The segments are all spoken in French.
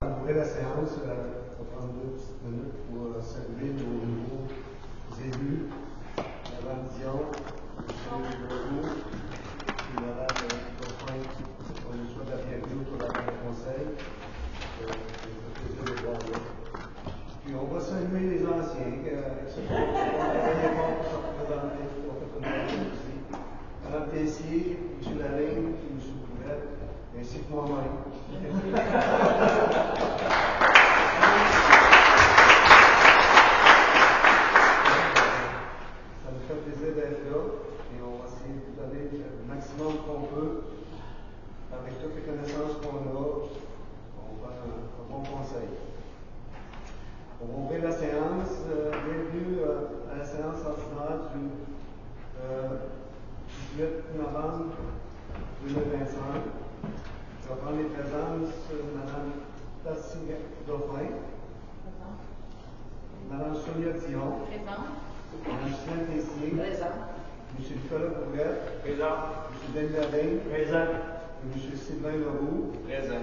Après la séance, on va prendre 2 petites minutes pour saluer nos nouveaux élus, Mme Dion, M. Legault, et Mme Dauphin, on nous souhaite la bienvenue autour de la conseil. C'est un plaisir de voir là. Puis on va saluer les anciens, avec ce qu'on pour se représenter, pour faire comme aussi. Mme Tessier, M. Lavigne, et M. Bouvette, ainsi que moi-même. Ça nous fait plaisir d'être là et on va essayer de vous donner le maximum qu'on peut avec toutes les connaissances qu'on a. On va faire un bon conseil. On va ouvrir la séance. Bienvenue à la séance ordinaire du 18 novembre 2025. Je vais prendre les présences. Mme Tassie Dauphin. Présent. Mme Sonia Dion. Présent. Mme Justine Tessier. Présent. M. Nicolas Bourrette. Présent. M. Denis Lavigne. Présent. Et M. Sylvain Leroux. Présent.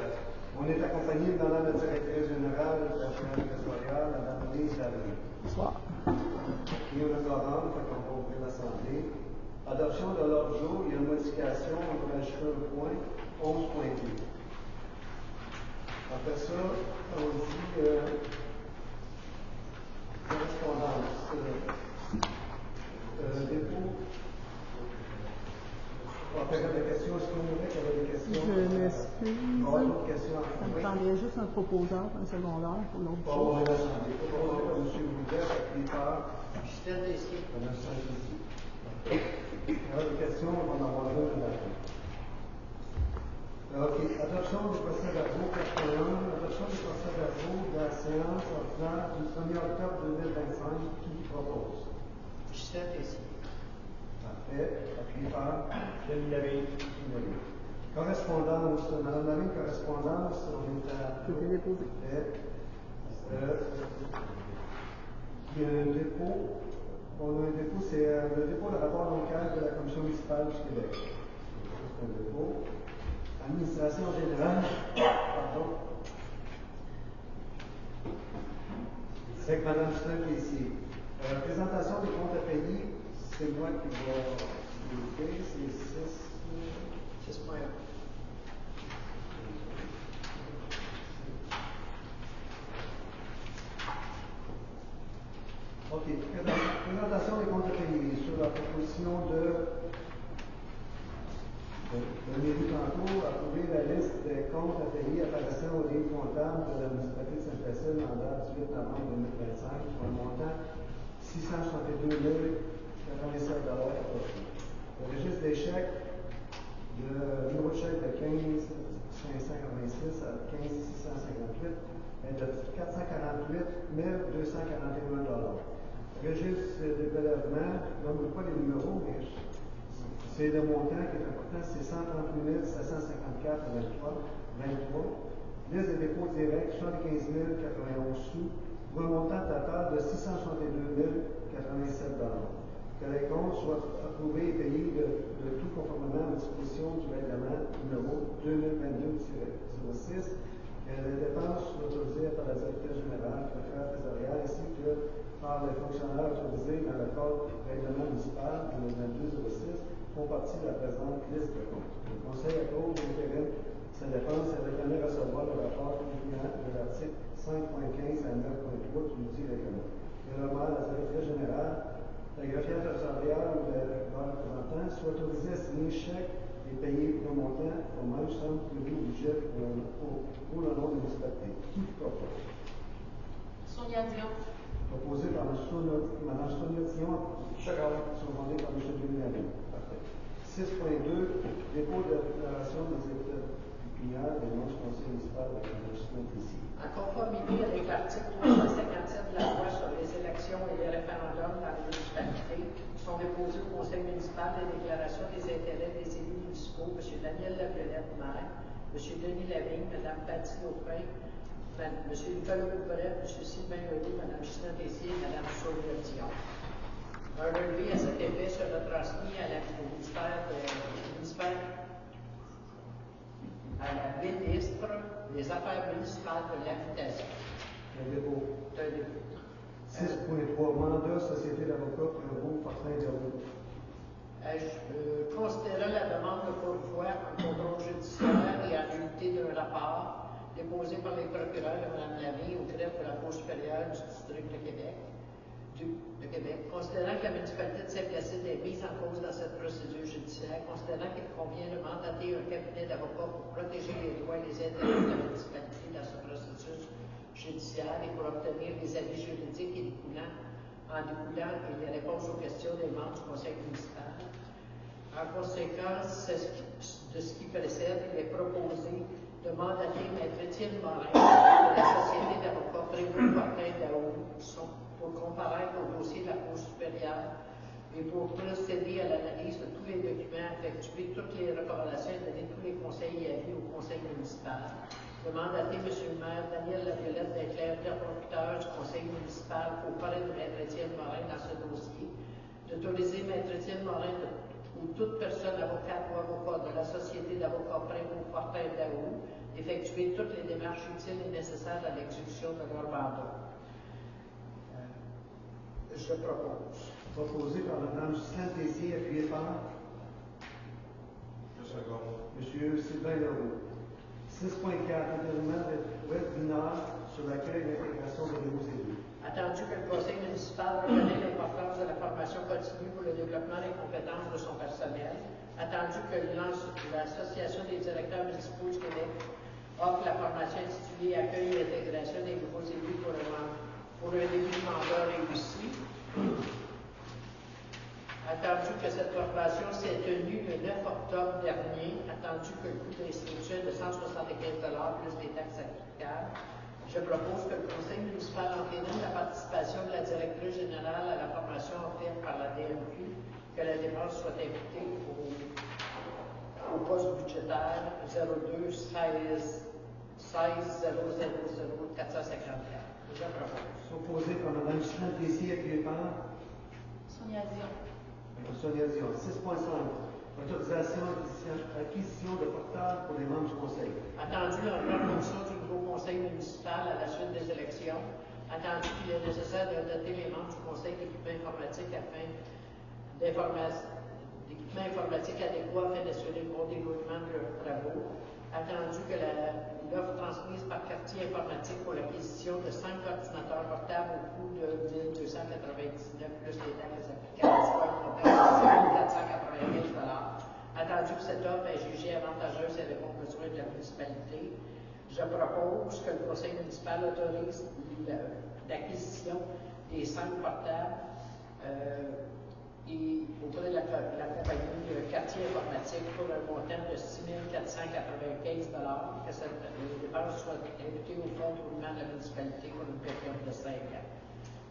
On est accompagné de Mme la directrice générale de la Finance territoriale, Mme Lise Lavigne. Bonsoir. Et on a quorum, fait qu'on va ouvrir l'Assemblée. Adoption de l'ordre du jour, il y a une modification, on va ajouter un point, 11.2. Après ça, on dit correspondance. Dépôt. On va faire des questions. Est-ce qu'on voudrait qu'il y avait des questions? Je m'excuse. On va avoir d'autres questions. Ça me prendrait juste un proposeur, un secondaire pour l'autre Pour chose. ouvrir l'Assemblée. Proposé par M. Boudet, appuyé par Justine Tessier. Mme Saint-Lucie. Il y aura des questions, on va en avoir deux à la fin. OK. Adoption des procès-verbaux 81. Adoption des procès-verbaux de la séance ordinaire du 1er octobre 2025. Qui propose? Justine Tessier. Parfait. Appuyé par Denis Lavigne. correspondance. Mme Lavigne, correspondance, on est à. Tout est déposé. Il y a un dépôt. On a un dépôt, c'est le dépôt de rapport local de la Commission municipale du Québec. C'est un dépôt. Administration générale. Pardon. C'est avec Mme Justine Tessier. Présentation des comptes à payer, c'est moi qui vais l'écrire, c'est 6. 6.1. OK. Présentation des comptes à payer sur la proposition de Mairie tantôt, approuver la liste des comptes à payer apparaissant au livre comptable de la municipalité de Saint-Placide en date du 8 novembre 2025 pour un montant de 662 087 $. Le registre des chèques, le numéro de chèque de 15 586 à 15 658 est de 448 241 $. Le registre des prélèvements, je ne pas les numéros, mais c'est le montant qui est important, c'est 138 754,23 Liste de dépôts directs, 75 091 sous, pour un montant total de 662 087 $. Que les comptes soient approuvés et payés de tout conformément aux dispositions du règlement numéro 2022-06, que les dépenses soient autorisées par la directrice générale, le secrétaire trésorial, ainsi que par les fonctionnaires autorisés dans le cadre du règlement municipal 2022-06 font partie de la présente liste de comptes. Le Conseil accorde l'intérim sa dépense et reconnaît recevoir le rapport client de l'article 5.15 à 9.3 du dit règlement. Et remet la directrice générale, la greffière territoriale ou le représentant soit autorisé à signer chèque et payer le montant au même somme que le budget pour le nom de municipalité. Qui propose? Sonia Dion. Proposé par Mme Sonia Dion, secondé par M. Denis Lavigne. 6.2, dépôt de déclaration des états pécuniaires des noms du conseil municipal de la Justine Tessier. En conformité avec l'article 357 de la loi sur les élections et les référendums dans les municipalités, sont déposés au conseil municipal des déclarations des intérêts des élus municipaux, M. Daniel Laviolette, maire, M. Denis Lavigne, Mme Paty Dauphin, M. Nicolas Bourrette, M. Sylvain Leroux, Mme Justine Tessier et Mme Sonia Dion. Un relevé à cet effet sera transmis au ministère à la ministre des Affaires municipales de l'Habitation. Un dépôt. C'est un dépôt. 6.3, mandat Société d'avocats Prévost Fortin Dervaux. Considérant la demande de pourvoi en contrôle judiciaire et en nullité d'un rapport déposé par les procureurs de Mme Lavie au greffe de la Cour supérieure du district de Québec, considérant que la municipalité de Saint-Placide est mise en cause dans cette procédure judiciaire, considérant qu'il convient de mandater un cabinet d'avocats pour protéger les droits et les intérêts de la municipalité dans ce processus judiciaire et pour obtenir les avis juridiques et en découlant et les réponses aux questions des membres du conseil municipal. En conséquence de ce qui précède, il est proposé de mandater Maître Étienne Morin de la Société d'avocats Prévost Fortin Dervaux pour comparaître au dossier de la Cour supérieure et pour procéder à l'analyse de tous les documents, effectuer toutes les recommandations et donner tous les conseils et avis au conseil municipal. De mandater M. le maire Daniel Laviolette d'être l'interlocuteur du conseil municipal auprès de Maître Étienne Morin dans ce dossier. D'autoriser Maître Étienne Morin ou toute personne avocate ou avocat de la Société d'avocats Prévost Fortin Dervaux d'effectuer toutes les démarches utiles et nécessaires à l'exécution de leur mandat. Je propose. Proposé par Mme Ghislaine Tessier, appuyé par Je seconde. M. Sylvain Leroux. 6.4, intérimaire de l'Ouest du Nord sur l'accueil et l'intégration de nouveaux élus. Attendu que le conseil municipal reconnaît l'importance de la formation continue pour le développement des compétences de son personnel, attendu que l'Association des directeurs municipaux du Québec offre la formation intitulée Accueil et intégration des nouveaux élus pour un début de mandat réussi. Attendu que cette formation s'est tenue le 9 octobre dernier, attendu que le coût d'inscription est de 175 $ plus les taxes applicables, je propose que le conseil municipal entérine la participation de la directrice générale à la formation offerte par la DMQ, que la dépense soit imputée au poste budgétaire 02 16 16 000 454. Je propose. Proposé par Mme Ghislaine Tessier, appuyé par Sonia Dion. Sonia Dion. 6.5, autorisation acquisition de portables pour les membres du conseil. Attendu la fonction du nouveau conseil municipal à la suite des élections, attendu qu'il est nécessaire de doter les membres du conseil d'équipements informatiques d'équipements informatiques adéquats afin d'assurer le bon déroulement de leurs travaux, attendu que l'offre transmise par Quartier Informatique pour l'acquisition de 5 ordinateurs portables au coût de 1 299 plus les taxes applicables, soit un montant de 495 $. Attendu que cette offre est jugée avantageuse et répond aux besoins de la municipalité, je propose que le conseil municipal autorise l'acquisition des 5 portables et auprès de la compagnie Quartier Informatique pour un montant de 6 495 $, que cette dépense soit imputée au fonds de roulement de la municipalité pour une période de 5 ans.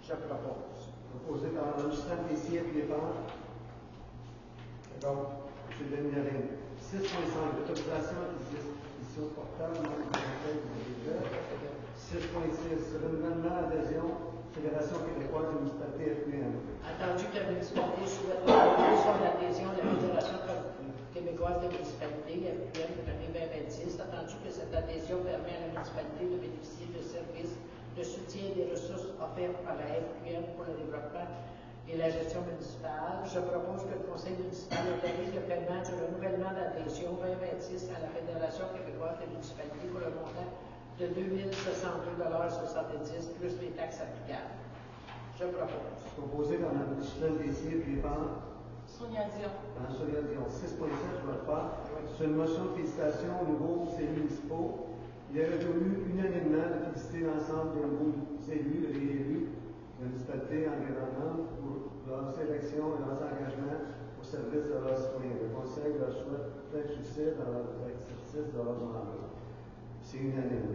Je propose. Proposé par Mme Ghislaine Tessier, appuyé par M. Denis Lavigne. 6.5, autorisation d'acquisition portable du conseil du directeur. 6.6, renouvellement adhésion Fédération québécoise de municipalité FQM. Attendu que la municipalité souhaite renouveler son adhésion à la Fédération québécoise des municipalités, FQM, pour l'année 2026, attendu que cette adhésion permet à la municipalité de bénéficier de services de soutien et des ressources offertes par la FQM pour le développement et la gestion municipale, je propose que le conseil municipal autorise le paiement du renouvellement d'adhésion 2026 à la Fédération québécoise des municipalités pour le montant de 2 062,70 $ plus les taxes applicables. Je propose. Proposé par Mme Ghislaine Tessier, appuyé par Sonia Dion. Mme Sonia Dion. 6.7, je vote pas. C'est une motion de félicitations aux nouveaux élus municipaux. Il est revenu unanimement de féliciter l'ensemble des nouveaux élus et réélus de la municipalité environnante pour leur sélection et leurs engagements au service de leurs citoyens. Le conseil leur souhaite plein succès dans l'exercice de leur mandat. C'est unanime.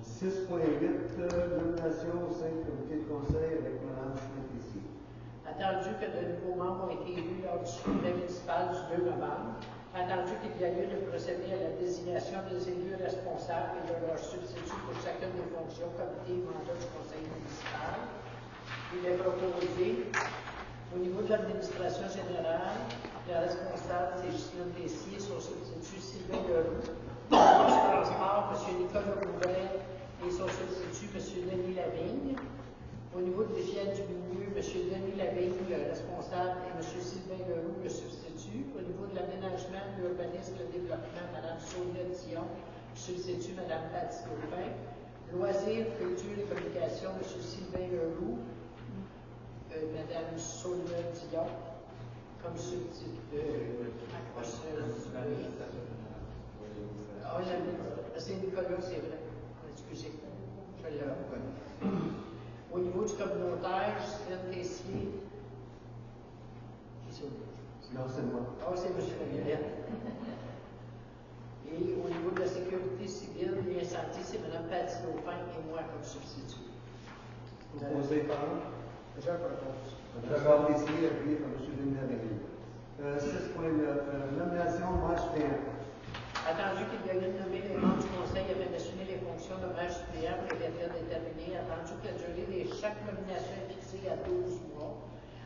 6.8, nomination au sein du comité de conseil avec Mme Tessier. Attendu que de nouveaux membres ont été élus lors du scrutin municipal du 2 novembre, attendu qu'il y a lieu de procéder à la désignation des élus responsables et de leurs substituts pour chacune des fonctions, comité et mandat du conseil municipal, il est proposé, au niveau de l'administration générale, le responsable, c'est Ghislaine Tessier, son substitut Sylvain Leroux. Du transport, M. Nicolas Bouvret et son substitut, M. Denis Lavigne. Au niveau de l'hygiène du milieu, M. Denis Lavigne, le responsable, et M. Sylvain Leroux, le substitut. Au niveau de l'aménagement, l'urbanisme, le développement, Mme Sonia Dion, substitut, Mme Paty Dauphin. Loisirs, culture et communication, M. Sylvain Leroux, Mme Sonia Dion, comme substitut. C'est Nicolas, c'est vrai. Excusez, je l'ai reconnu. Au niveau du communautaire, Justine Tessier. Qui c'est? Non, c'est moi. Ah, c'est M. Laviolette. Et au niveau de la sécurité civile et incendie, c'est Mme Paty Dauphin et moi comme substitut. Proposé par Je propose. D'accord, ici, appuyé par M. Denis Lavigne. 6.9, nomination match suppléant. Attendu qu'il veuille nommer les membres du Conseil afin d'assumer les fonctions de match suppléant pour les périodes déterminées, attendu que la durée de chaque nomination est fixée à 12 mois,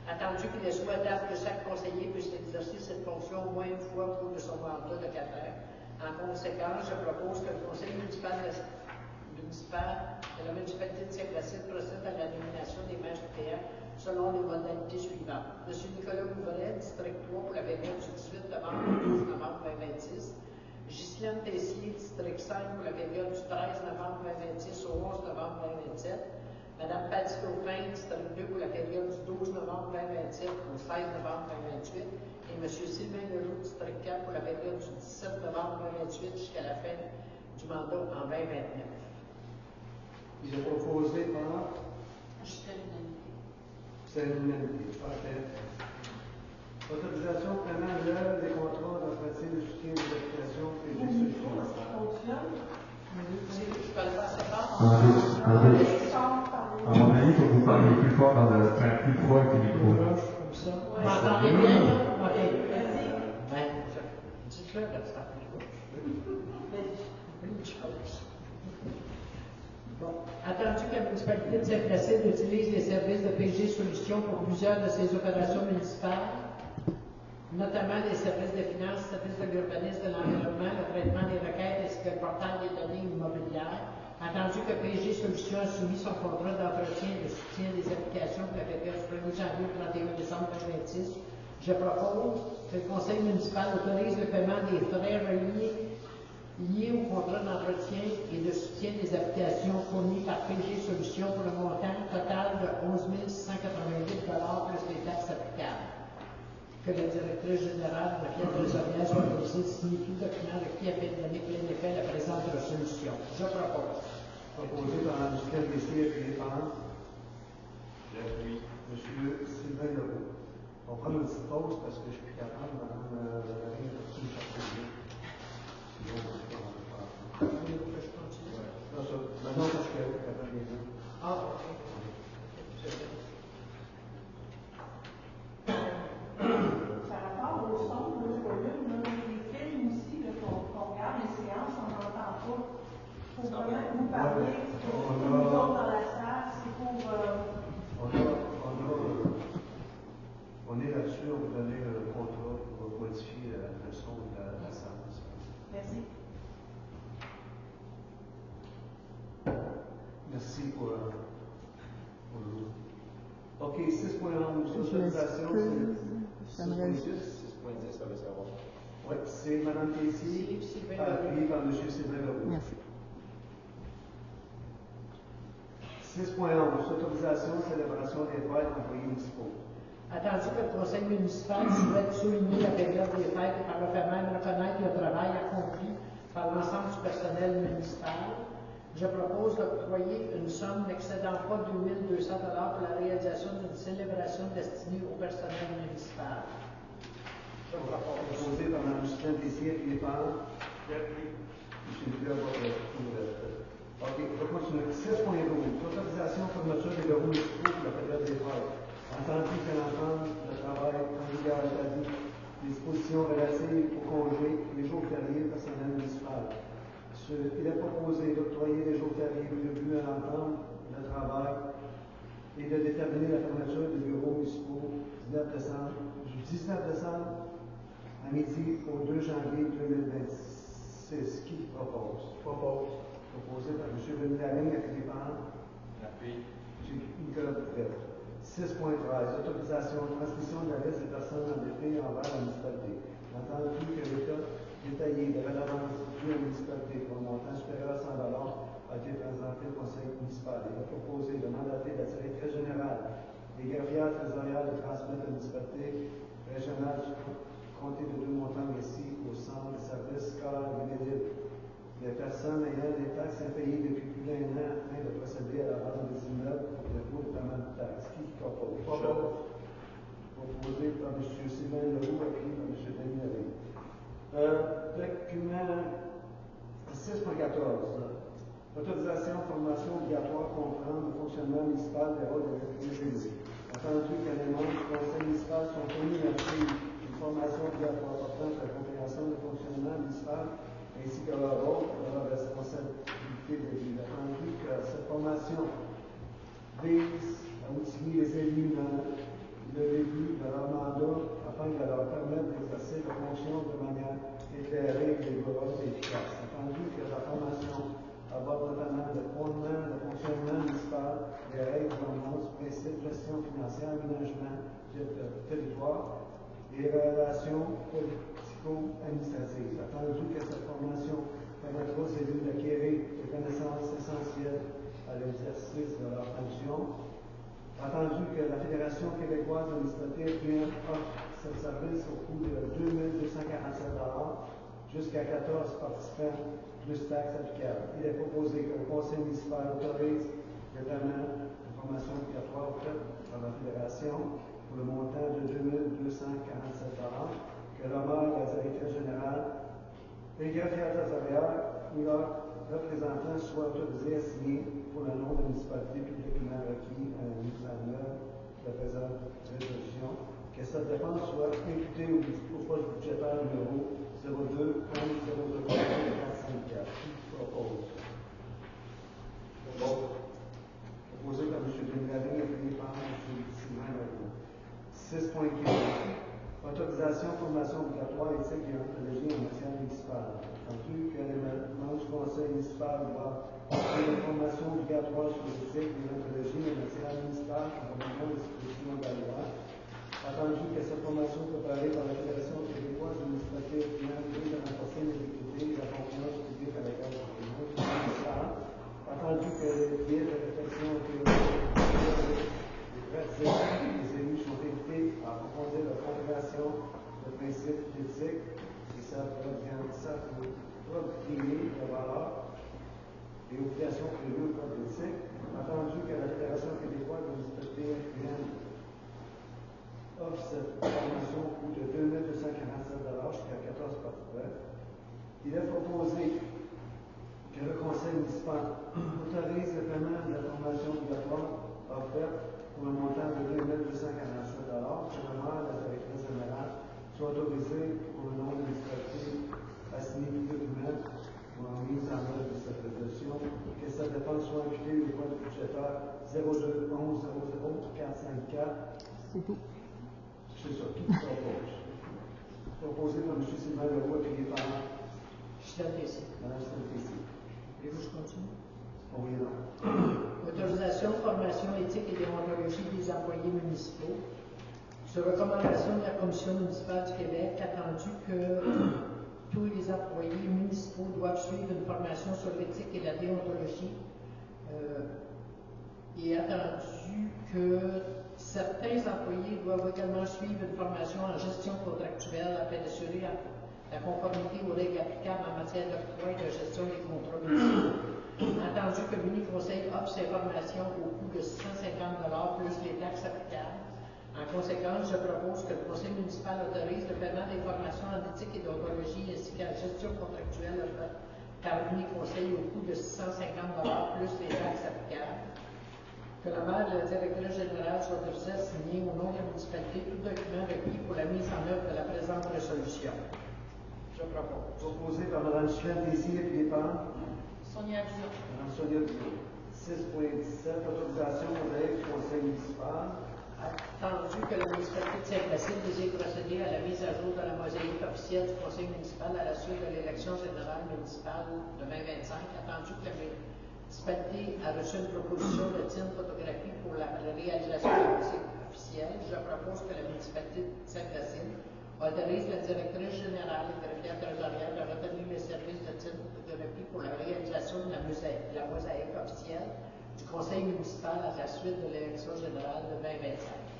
attendu qu'il est souhaitable que chaque conseiller puisse exercer cette fonction au moins une fois au cours de son mandat de 4 ans. En conséquence, je propose que le Conseil municipal de la municipalité de Saint-Placide procède à la nomination des maires suppléants selon les modalités suivantes. M. Nicolas Bouvret, district 3 pour la période du 18 novembre au 12 novembre 2026. Ghislaine Tessier, district 5 pour la période du 13 novembre 2026 au 11 novembre 2027. Mme Paty Dauphin, district 2 pour la période du 12 novembre 2027 au 16 novembre 2028. Et M. Sylvain Leroux, district 4 pour la période du 17 novembre 2028 jusqu'à la fin du mandat en 2029. Il est proposé par. Jusqu'à l'unanimité. C'est l'unanimité. Parfait. Autorisation prenant l'œuvre des contrats d'entretien de soutien des applications et des solutions. Je peux le faire séparer? À mon avis, il faut que vous parliez plus fort plus froid que le micro. Comme ça. Vous m'entendez bien, là? OK. Ben, dites-le, là, ça fait une chose. Bon. Attendu que la municipalité de Saint-Placide utilise les services de PG Solutions pour plusieurs de ses opérations municipales, notamment les services de finances, services de l'urbanisme, de l'environnement, le traitement des requêtes ainsi que le portail des données immobilières. Attendu que PG Solutions a soumis son contrat d'entretien et de soutien des applications pour la période du 1er janvier au 31 décembre 2026, je propose que le conseil municipal autorise le paiement des frais liés au contrat d'entretien et de soutien des applications fournies par PG Solutions pour le montant total de 11 688 $ plus les taxes applicables. Que la directrice générale de la pièce trésorière soit autorisée de signer tout document requis afin de donner plein effet à la présente résolution. Je propose. Proposé par M. Tessier et par J'appuie. M. Sylvain Leroux. On prend une petite pause parce que je suis plus capable, Mme Valérie, de tout le chapeau. Sinon, on ne peut pas. Je continue. Non, ça. Maintenant, parce que je suis capable de les deux. Ah, OK. Par rapport au son, le volume, les films aussi, qu'on regarde les séances, on n'entend pas. Il faut vraiment que vous parliez pour nous autres dans la salle, c'est pour. On est là-dessus, on vous donner un contrat pour modifier le son de la salle. Merci. Merci pour le. OK, 6.11, autorisation. 6.10, ça va savoir. Oui, c'est Mme Tessier, appuyée par M. Sylvain Leroux. Merci. 6.11, autorisation, célébration des fêtes employés municipaux. Attendu que le conseil municipal souhaite souligner la période des fêtes et par le fait même reconnaître le travail accompli par l'ensemble du personnel municipal, je propose d'octroyer une somme n'excédant pas 2 200 $ pour la réalisation d'une célébration destinée au personnel municipal. Je propose. Proposé par Mme Justine Tessier et par J'appuie. M. Nicolas Bouvret. OK, je continue. 6.12, autorisation fermeture des bureaux municipaux pour la période des fêtes. Entendu que l'ensemble de travail en vigueur établi, dispositions relatives aux congés et les jours fériés personnel municipal. Il est proposé d'octroyer les jours fériés prévus à l'entente de travail et de déterminer la fermeture des bureaux municipaux du 19 décembre à midi au 2 janvier 2026. 6. Qui propose? Propose. Proposé par M. Denis Lavigne, appuyé par Appui. Nicolas Bouvet. 6.13. Autorisation de transmission de la liste des personnes endettées envers la municipalité. Entendu que l'État détaillé de redevance due à la municipalité pour un montant supérieur à 100 a été présenté au conseil municipal. Il a proposé de mandater la directrice générale des greffières trésoriales de transmettre à la municipalité régionale compter de 2 montants ici au centre de services scolaires de Médine. Les personnes ayant des taxes impayées depuis plus d'1 an afin de procéder à la vente des immeubles pour dépôt de paiement de taxes. Qui propose? Proposé par M. Sylvain Leroux, appuyé par M. Denis Lavigne. Document 6.14. Autorisation, formation obligatoire comprendre le fonctionnement municipal des rôles de réfugiés. Entendu que les membres du conseil municipal sont tenus à suivre une formation obligatoire portant sur la compréhension du fonctionnement municipal ainsi que leur rôle et leur responsabilité de vie. Entendu que cette formation vise à outiller les élus dans le début de leur mandat afin de leur permettre d'exercer leurs fonctions de manière éclairée, rigoureuse et efficace. Entendu que la formation aborde notamment le fondement, le fonctionnement municipal, les règles, gouvernance, principes, gestion financière, aménagement du territoire et relations politico-administratives. Attendu que cette formation permettra aux élus d'acquérir des connaissances essentielles à l'exercice de leurs fonctions. Attendu que la Fédération québécoise administrative offre ce service au coût de 2 247 jusqu'à 14 participants plus taxes applicables. Il est proposé que le conseil municipal autorise le paiement de formation obligatoire offerte par la Fédération pour le montant de 2 247 que l'honneur la directrice générale des greffières trésoriales ou leurs représentants soient autorisés à signer pour le nom de la municipalité publiquement requis à la mise en œuvre de la présente résolution, que cette dépense soit imputée au poste budgétaire numéro 02 11 003 454. Qui propose? Proposé par M. Denis Lavigne, appuyé par M. Sylvain Leroux. 6.15. Autorisation, formation obligatoire, éthique et anthropologie en matière municipale. Entendu que les membres du conseil municipal doivent faire une formation obligatoire sur l'éthique et l'anthropologie en matière municipale conformément aux dispositions de la loi. Attendu que cette formation préparée par la Fédération québécoise administrative vise à renforcer l'équité et la confiance publique à l'égard du conseil municipal. Attendu que les biais de réflexion théorique et pratiques des élus sont invités à approfondir leur compréhension de principes d'éthique et sa propriété de valeurs et obligations prévues au code d'éthique. Attendu que la Fédération québécoise administrative offre cette formation au coût de 2 247 jusqu'à 14 participants. Il est proposé que le conseil municipal autorise le paiement de la formation obligatoire offerte pour un montant de 2 247 que le maire de la directrice générale soit autorisé pour le nom de municipalité à signer publiquement pour la mise en œuvre de cette résolution, que cette dépense soit imputée au code budgétaire 02 11 00 454. C'est tout. C'est ça, qui propose. Proposé par M. Sylvain Leroux, appuyé par Mme Tessier. Et vous, je continue? Oui, non. Autorisation, formation éthique et déontologie des employés municipaux. Sur recommandation de la Commission municipale du Québec, attendu que tous les employés municipaux doivent suivre une formation sur l'éthique et la déontologie, et attendu que certains employés doivent également suivre une formation en gestion contractuelle afin d'assurer la conformité aux règles applicables en matière d'octroi et de gestion des contrats municipaux. Entendu que l'Uni-Conseil offre ces formations au coût de 150 $ plus les taxes applicables. En conséquence, je propose que le Conseil municipal autorise le paiement des formations en éthique et d'ontologie ainsi qu'en gestion contractuelle par l'Uni-Conseil au coût de 150 $ plus les taxes applicables. Que la maire de la directrice générale soit autorisée à signer au nom de la municipalité tout document requis pour la mise en œuvre de la présente résolution. Je propose. Proposé par Mme Sylvain Tessier, appuyé par Sonia Dion. Mme Sonia Dion. 6.17. Autorisation aux règles du conseil municipal. Attendu que la municipalité de Saint-Placide désire procéder à la mise à jour de la mosaïque officielle du Conseil municipal à la suite de l'élection générale municipale de 2025, attendu que la municipalité a reçu une proposition de Tine Photographie pour la réalisation de la mosaïque officielle. Je propose que la municipalité de Saint-Placide autorise la directrice générale et greffière trésorière de retenir les services de Tine Photographie pour la réalisation de la mosaïque officielle du Conseil municipal à la suite de l'élection générale de 2025.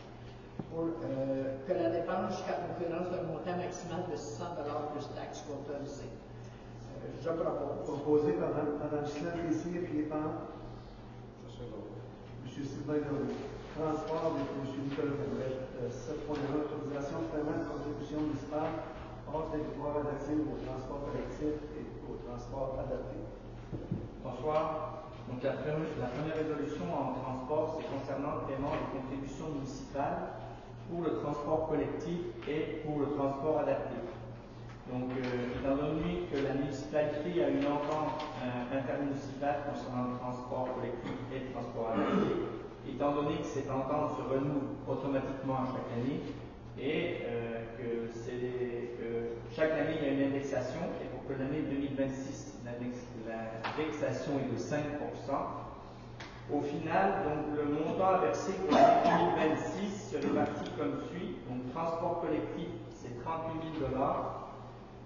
Pour que la dépense jusqu'à concurrence d'un montant maximal de 600 $ plus taxes soit autorisée. Je propose. Proposé par Mme Gisèle Tessier, appuyé par M. Sylvain Leroux. Transport avec M. Nicolas Bourrette. 7.1. Autorisation de paiement de contribution municipale hors territoire adapté au transport collectif et au transport adapté. Bonsoir. Donc la première résolution en transport, c'est concernant le paiement des contributions municipales pour le transport collectif et pour le transport adapté. Donc, étant donné que la municipalité a une entente intermunicipale concernant le transport collectif et le transport adapté, étant donné que cette entente se renouvelle automatiquement à chaque année et que chaque année il y a une indexation, et pour que l'année 2026, l'indexation est de 5%. Au final, donc, le montant à verser pour l'année 2026 se répartit comme suit. Donc, transport collectif, c'est 38 000 $.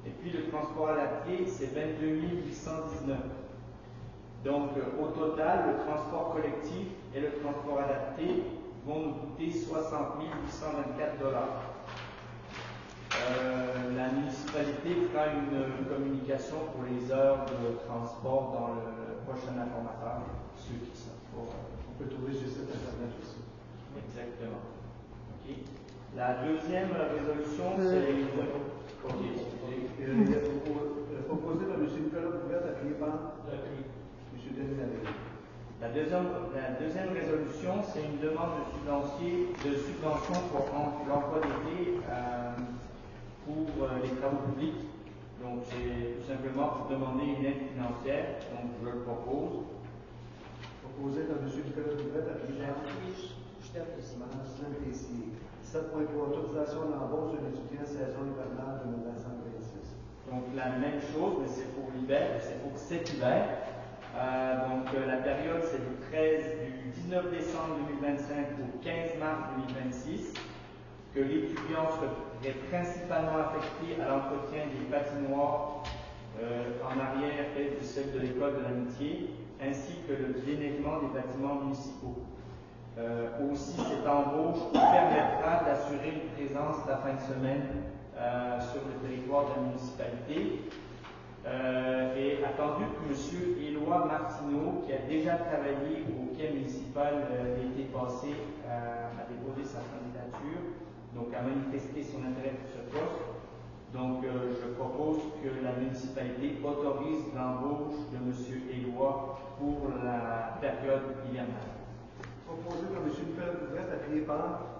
Et puis, le transport adapté, c'est 22 819. Donc, au total, le transport collectif et le transport adapté vont nous coûter 60 824 $. La municipalité fera une communication pour les heures de transport dans le prochain informateur, ceux qui savent. On peut trouver sur cet internet aussi. Exactement. Okay. La deuxième résolution, c'est une. Proposé par M. Nicolas Bourrette, appuyé par M. Denis Laveille. La deuxième résolution, c'est une demande de subvention pour l'emploi d'été pour les travaux publics. Donc, c'est tout simplement pour demander une aide financière. Donc, je le propose. Proposé par M. Nicolas Bourrette, appuyé par Mme Gisèle Tessier. 7.3. Autorisation d'embauche de l'étudiant saison hivernale 2025-2026. Donc, la même chose, mais c'est pour l'hiver, c'est pour cet hiver. Donc, la période, c'est du 19 décembre 2025 au 15 mars 2026. Que l'étudiant serait principalement affecté à l'entretien des patinoires en arrière et de celle de l'école de l'amitié, ainsi que le déneigement des bâtiments municipaux. Aussi, cette embauche permettra d'assurer une présence la fin de semaine sur le territoire de la municipalité. Et attendu que M. Éloi Martineau, qui a déjà travaillé au quai municipal l'été passé, a déposé sa candidature, donc a manifesté son intérêt pour ce poste. Donc, je propose que la municipalité autorise l'embauche de M. Éloi pour la période hivernale. Proposé par M. Nicolas Bourrette, appuyé par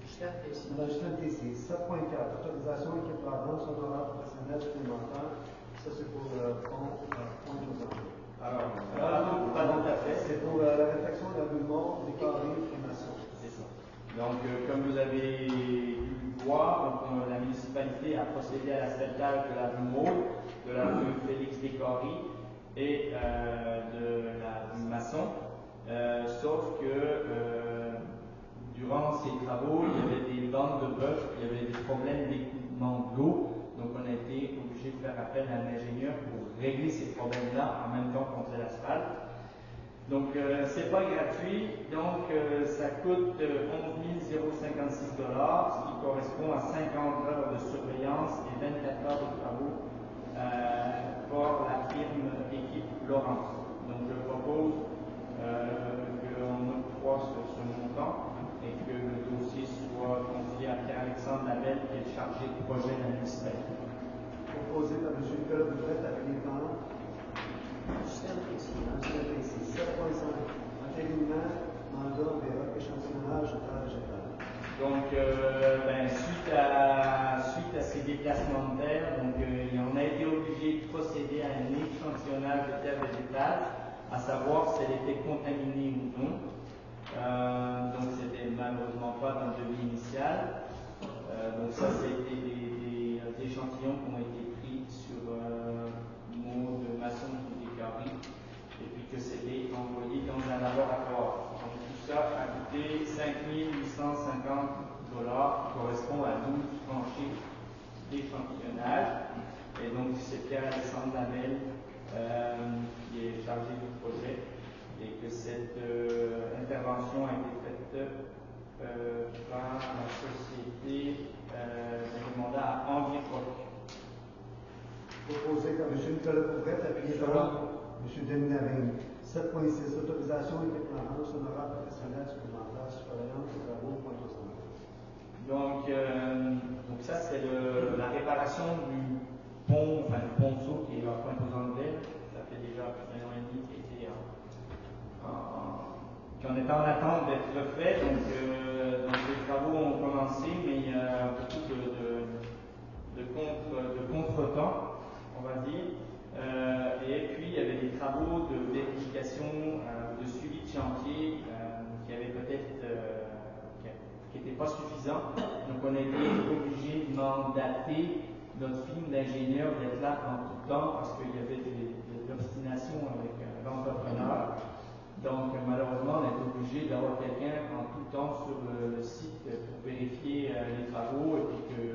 Mme Gisèle Tessier. 7.4. Autorisation équivalente honoraire professionnel supplémentaire. Ça, c'est pour le fonds aux emplois. Alors, pas tout à fait. C'est pour la réflexion de la rue Mort, des carrés et maçons. C'est ça. Donc, comme vous avez pu voir, donc, la municipalité a procédé à l'asphaltage de la rue Maud, de la rue Félix Descaries et de la rue Masson. Sauf que durant ces travaux, il y avait des bandes de bœuf, il y avait des problèmes d'écoulement de l'eau. Donc, on a été obligé de faire appel à un ingénieur pour régler ces problèmes-là en même temps qu'on faisait l'asphalte. Donc, c'est pas gratuit. Donc, ça coûte 11 056 $, ce qui correspond à 50 heures de surveillance et 24 heures de travaux pour la firme équipe Laurence. Donc, je propose qu'on octroie ce montant et que le dossier soit confié à Pierre-Alexandre Labelle, qui est le chargé de projet de la municipalité. Proposé par M. Nicolas Bourrette, appuyé par Mme Gisèle Tessier. 7.5. Intérimaire, mandat des échantillonnage végétal. Donc, suite à ces déplacements de terre, donc, on a été obligé de procéder à un échantillonnage de terre végétale, à savoir si elle était contaminée ou non. Donc, c'était malheureusement pas dans le devis initial. Donc ça, c'est des échantillons qui ont été pris sur mots de maçon et des carrés, et puis que c'était envoyé dans un laboratoire. Donc tout ça a coûté 5 850 $, qui correspond à 12 tranchées d'échantillonnage. Et donc c'est Pierre-Alexandre Lamel qui est chargé du projet, et que cette intervention a été faite par la société de mandat à Enviroc. Proposé par M. Nicolas Couvrette, appuyé par M. Denis Lavigne. 7.6. Autorisation et équipement sonore professionnel supplémentaire supérieur aux travaux point au centre. Donc ça, c'est la réparation du pont, enfin du ponceau qui est à Pointe-aux-Anglais. Ça fait déjà plus d'1 an et demi qu'on est en attente d'être fait. Donc les travaux ont commencé, mais il y a beaucoup de contretemps, on va dire. Et puis il y avait des travaux de vérification, de suivi de chantier qui avaient peut-être qui n'étaient pas suffisants. Donc on a été obligé de mandater notre firme d'ingénieur d'être là en tout temps parce qu'il y avait de l'obstination avec l'entrepreneur. Donc malheureusement on est obligé d'avoir quelqu'un en tout temps sur le site pour vérifier les travaux et puis que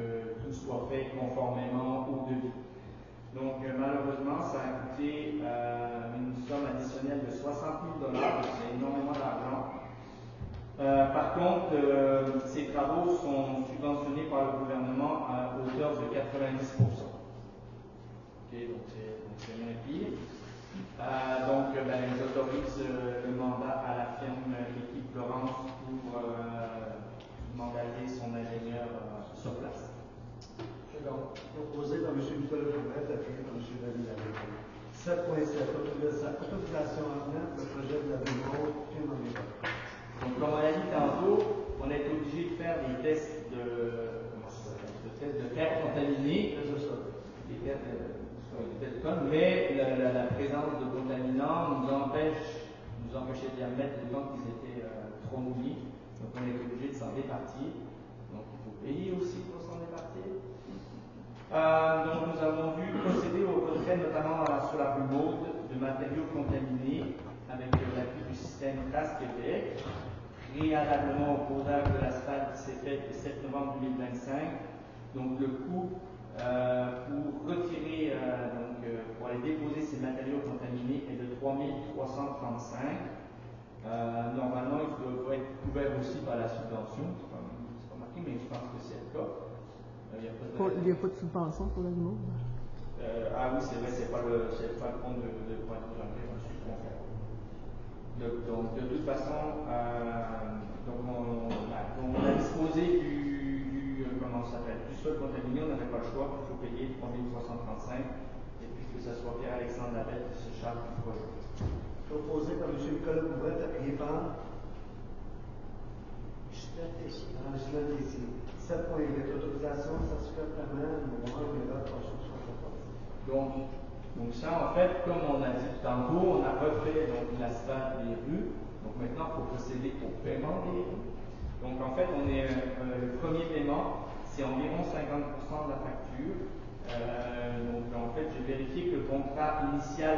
tout soit fait conformément au devis. Donc malheureusement ça a coûté une somme additionnelle de 60 000 $, c'est énormément d'argent. Par contre, ces travaux sont subventionnés par le gouvernement à hauteur de 90%. Okay, donc c'est moins pire. Ils autorisent le mandat à la firme L'équipe Florence pour mandater son ingénieur sur place. C'est donc proposé par M. Nicolas Couvrette, appuyé par M. Denis Lavigne. 7.7. Autorisation amenant pour le projet de la démo firme en Europe. Donc, comme on a dit tantôt, on est obligé de faire des tests de terre contaminée, des tests de tonnes, mais la présence de contaminants nous empêchait de les mettre le temps qu'ils étaient trop mouillés. Donc, on est obligé de s'en départir. Donc, il faut payer aussi pour s'en départir. Donc, nous avons dû procéder au retrait, notamment sur la rue Maude, de matériaux contaminés avec l'appui du système TRAS Québec. Préalablement au posage de l'asphalte qui s'est fait le 7 novembre 2025. Donc le coût pour retirer, pour aller déposer ces matériaux contaminés est de 3 335. Normalement, il doit être couvert aussi par la subvention. C'est pas marqué, mais je pense que c'est le cas. Il n'y a pas de subvention pour la demande. Ah oui, c'est vrai, c'est pas le compte de Pointe-aux-Anglais, je me suis trompé. Donc de toute façon, on a disposé du sol contaminé, on n'avait pas le choix, il faut payer 3 335, et puis que ce soit Pierre-Alexandre Lamel qui se charge du projet. Proposé par M. Nicolas Couvrette, appuyé par Gisèle Tessier. 7.8. Autorisation, certificat de paiement, numéro 1, de construction proposée. Donc ça, en fait, comme on a dit tantôt, on a refait l'asphalte des rues. Donc maintenant, il faut procéder au paiement des rues. Donc en fait, le premier paiement, c'est environ 50% de la facture. Donc en fait, j'ai vérifié que le contrat initial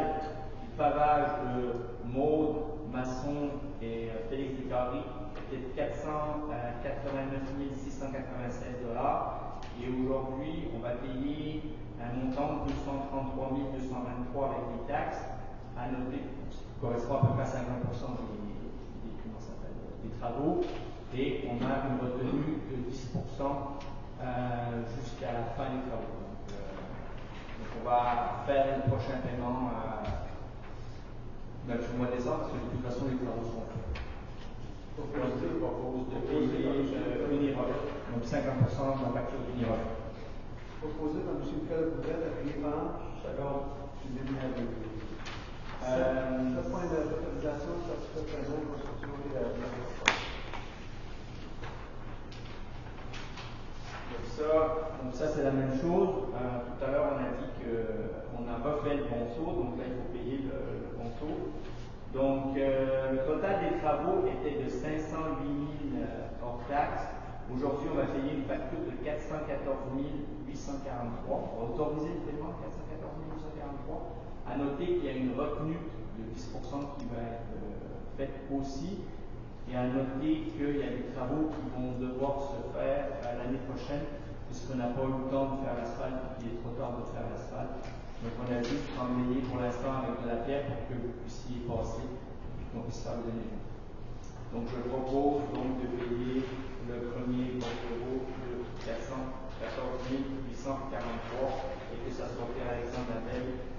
du pavage de Maude, Masson et Félix Descarry était de 489 696 $. Et aujourd'hui, on va payer un montant de 233 223 avec les taxes, à noter, qui correspond à peu près à 50% des travaux, et on a une retenue de 10% jusqu'à la fin des travaux. Donc on va faire le prochain paiement au mois de décembre, parce que de toute façon les travaux sont faits. On propose de payer Uniroc, donc 50% de la facture d'Uniroc. Proposé par M. Nicolas Couvrette, appuyé par M. Denis Lavigne. 7.9. Autorisation, certificat de paiement, construction et Donc ça c'est la même chose. Tout à l'heure on a dit qu'on a refait le ponceau, donc là il faut payer le ponceau. Donc le total des travaux était de 508 000 hors taxes. Aujourd'hui, on va payer une facture de 414 843. On va autoriser le paiement de 414 843. À noter qu'il y a une retenue de 10% qui va être faite aussi. Et à noter qu'il y a des travaux qui vont devoir se faire l'année prochaine, puisqu'on n'a pas eu le temps de faire l'asphalte et qu'il est trop tard de faire l'asphalte. Donc on a juste emmené pour l'instant avec de la pierre pour que vous puissiez passer et qu'on puisse faire le niveau. Donc je propose donc de payer le premier bordereau de 414 843 et que ça soit Pierre-Alexandre Labelle,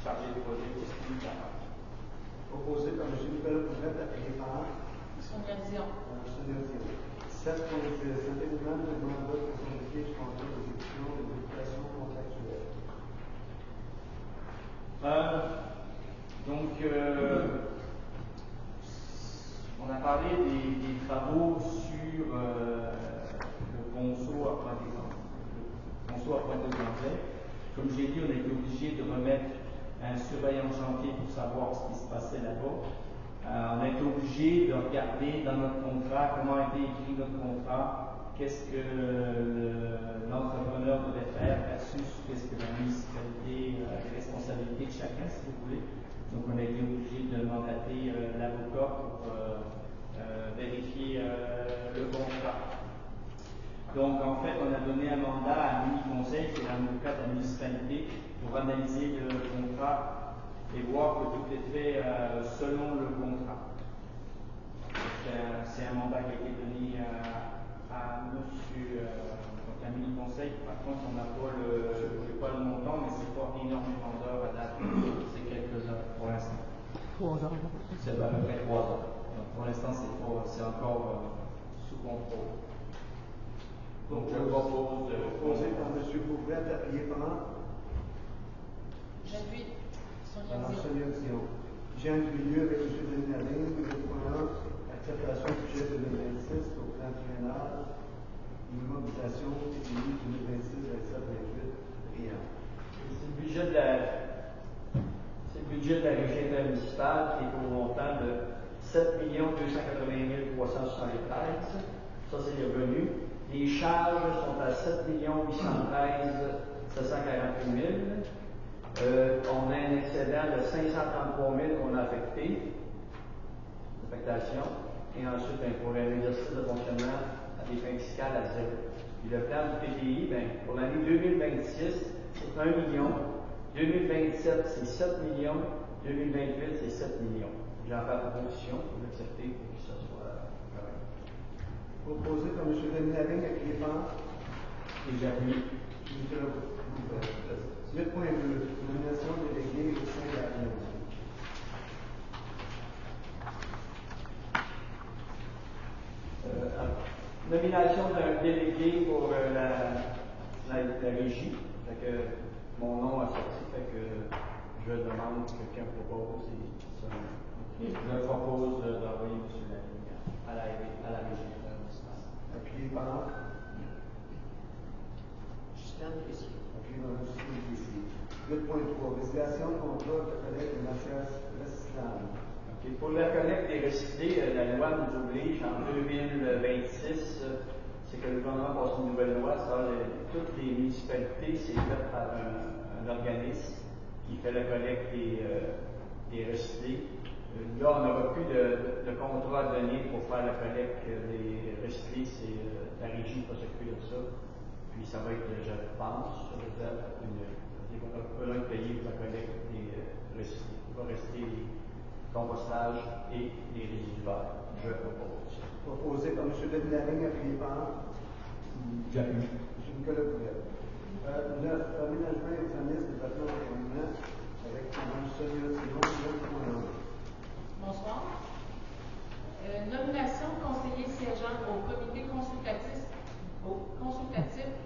chargé de projet, qui est capable. Proposé par M. Nicolas Pouvette, appuyé par Sonia Dion. Sonia Dion. 7.10. Intégration de mandat pour simplifier le contrôle d'exécution et d'obligations contractuelles. On a parlé des travaux sur le ponceau à Pointe-aux-Tremblay. Comme j'ai dit, on a été obligé de remettre un surveillant chantier pour savoir ce qui se passait là-bas. On a été obligé de regarder dans notre contrat comment a été écrit notre contrat, qu'est-ce que l'entrepreneur devait faire versus qu'est-ce que la municipalité, les responsabilités de chacun, si vous voulez. Donc on a été obligé de mandater l'avocat pour vérifier le contrat. Donc en fait, on a donné un mandat à Mini-Conseil, qui est l'avocat de la municipalité, pour analyser le contrat et voir que tout est fait selon le contrat. C'est un mandat qui a été donné à monsieur un Mini-Conseil. Par contre, on n'a pas le montant, mais c'est pas énormément d'heures à date. C'est quelques heures pour l'instant. 3 heures. C'est à peu près 3 heures. Donc pour l'instant, c'est encore sous contrôle. Donc je propose proposé par M. Pouvette, appuyé par J'appuie. Sonia Dion. Sonia Dion. Jean Dulieu avec M. Denis Lavigne, 2.1, acceptation du budget 2026 au plan triennal, immobilisation TI 2026-27-28, rien. C'est le budget de la régie intermunicipale qui est au montant de 7 280 373. Ça, c'est les revenus. Les charges sont à 7 813 748 000. On a un excédent de 533 000 qu'on a affecté, affectation, et ensuite pour un exercice de fonctionnement à des fins fiscales à zéro. Et le plan du PTI, pour l'année 2026, c'est 1 million. 2027, c'est 7 millions. 2028, c'est 7 millions. J'en fais la proposition pour l'accepter pour que ça soit correct. Proposé par M. Denis Lavigne, appuyé par et j'appuie. 8.2, nomination déléguée au sein de la réunion. Nomination d'un délégué pour la régie. Fait que mon nom a sorti, fait que je demande que quelqu'un propose et ça. Je propose d'envoyer M. Lavigne à la régie municipale. Appuyé par Justin Plessis. appuyé par M. Justin. 8.3, résiliation de contrat de collecte de matières recyclables. Okay. Pour la collecte des recyclés, la loi nous oblige en 2026, c'est que le gouvernement passe une nouvelle loi. Toutes les municipalités, c'est fait par un organisme qui fait la collecte des recyclés. Là, on n'aura plus de contrat à donner pour faire la collecte des recyclés. C'est la régie qui va s'occuper de ça. Puis ça va être, je pense, on va besoin de payer pour la collecte des recyclés. Il va rester les compostage et les résiduaires. Je propose. Proposé par M. Denis Lavigne, appuyé par J'appuie. M. Nicolas Pouvette. 9, aménagement et urbanisme, département d'environnement, avec Mme Sonia Dion, 9.1. Bonsoir. Nomination de conseiller siégeant au comité consultatif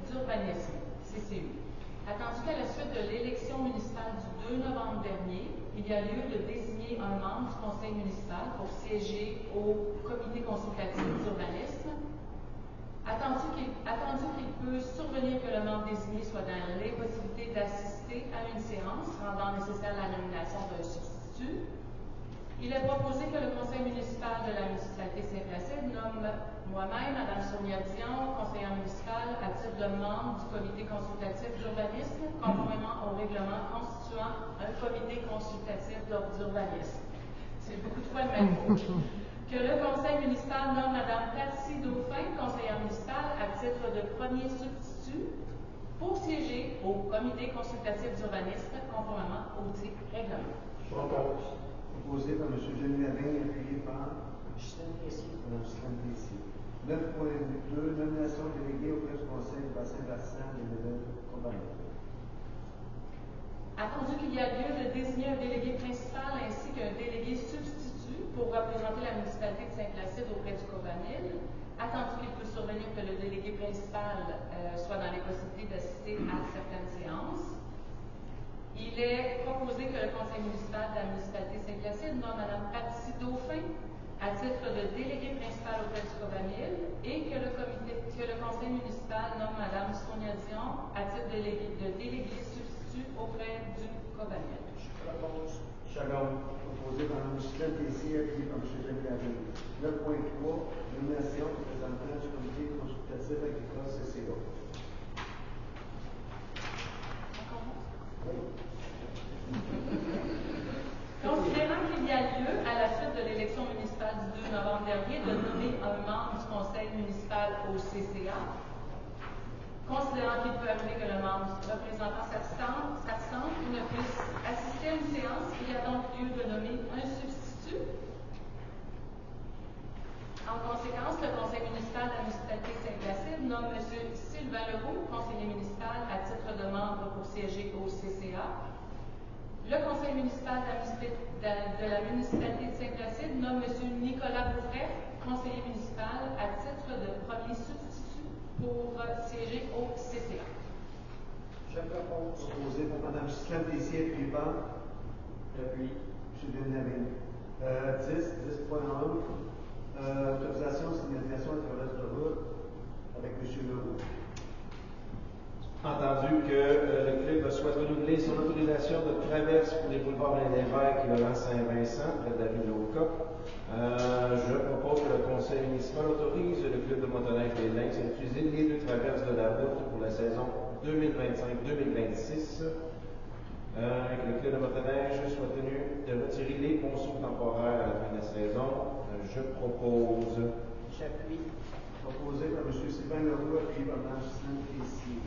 d'urbanisme, CCU. Attendu qu'à la suite de l'élection municipale du 2 novembre dernier, il y a lieu de désigner un membre du conseil municipal pour siéger au comité consultatif d'urbanisme. Attendu qu'il peut survenir que le membre désigné soit dans l'impossibilité d'assister à une séance rendant nécessaire la nomination d'un substitut, il est proposé que le conseil municipal municipal de la municipalité Saint-Placide nomme moi-même, Mme Sonia Dion, conseillère municipale, à titre de membre du comité consultatif d'urbanisme, conformément au règlement constituant un comité consultatif d'urbanisme. C'est beaucoup de fois le même mot. Que le conseil municipal nomme Mme Patsy Dauphin, conseillère municipale, à titre de premier substitut pour siéger au comité consultatif d'urbanisme, conformément au dit règlement. Proposé par M. Denis Lavigne, appuyé par Justine Tessier. Mme Justine Tessier. 9.2, nomination déléguée auprès du Conseil du bassin versant des nouvelles compagnies. Attendu qu'il y a lieu de désigner un délégué principal ainsi qu'un délégué substitut pour représenter la municipalité de Saint-Placide auprès du COBANIL, attendu qu'il peut survenir que le délégué principal soit dans les possibilités d'assister à certaines séances, il est proposé que le conseil municipal de la municipalité de Saint-Placide nomme Mme Patsy Dauphin à titre de délégué principal auprès du COBANIL et que le conseil municipal nomme Mme Sonia Dion à titre de délégué substitut auprès du COBANIL. Je propose. Proposé par Mme Justine Tessier, appuyé par M. Denis Lavigne. 9.3, nomination représentant du comité consultatif agricole CCA. Considérant qu'il y a lieu, à la suite de l'élection municipale du 2 novembre dernier, de nommer un membre du conseil municipal au CCA, considérant qu'il peut arriver que le membre représentant s'absente ou ne puisse assister à une séance, il y a donc lieu de nommer un substitut. En conséquence, le conseil municipal de la municipalité de Saint-Placide nomme M. Sylvain Leroux, conseiller municipal, à titre de membre pour siéger au CCA. Le conseil municipal de la municipalité de Saint-Placide nomme M. Nicolas Bouvret, conseiller municipal, à titre de premier substitut pour siéger au CCA. Je propose. Proposé par Mme Justine Tessier, appuyé par J'appuie. M. Denis Lavigne. 10.1, autorisation de signalisation de traverse de route avec M. Leroux. Entendu que le club souhaite renouveler son autorisation de traverse pour les boulevards Alain Verts qui va à Saint-Vincent, près de la ville de Oka. Je propose que le conseil municipal autorise le club de motoneige des Lynx à utiliser les deux traverses de la route pour la saison 2025-2026. Que le club de motoneige soit tenu de retirer les ponceaux temporaires à la fin de la saison. Je propose. J'appuie. Proposé par M. Sylvain Leroux, appuyé par Mme Justine Tessier.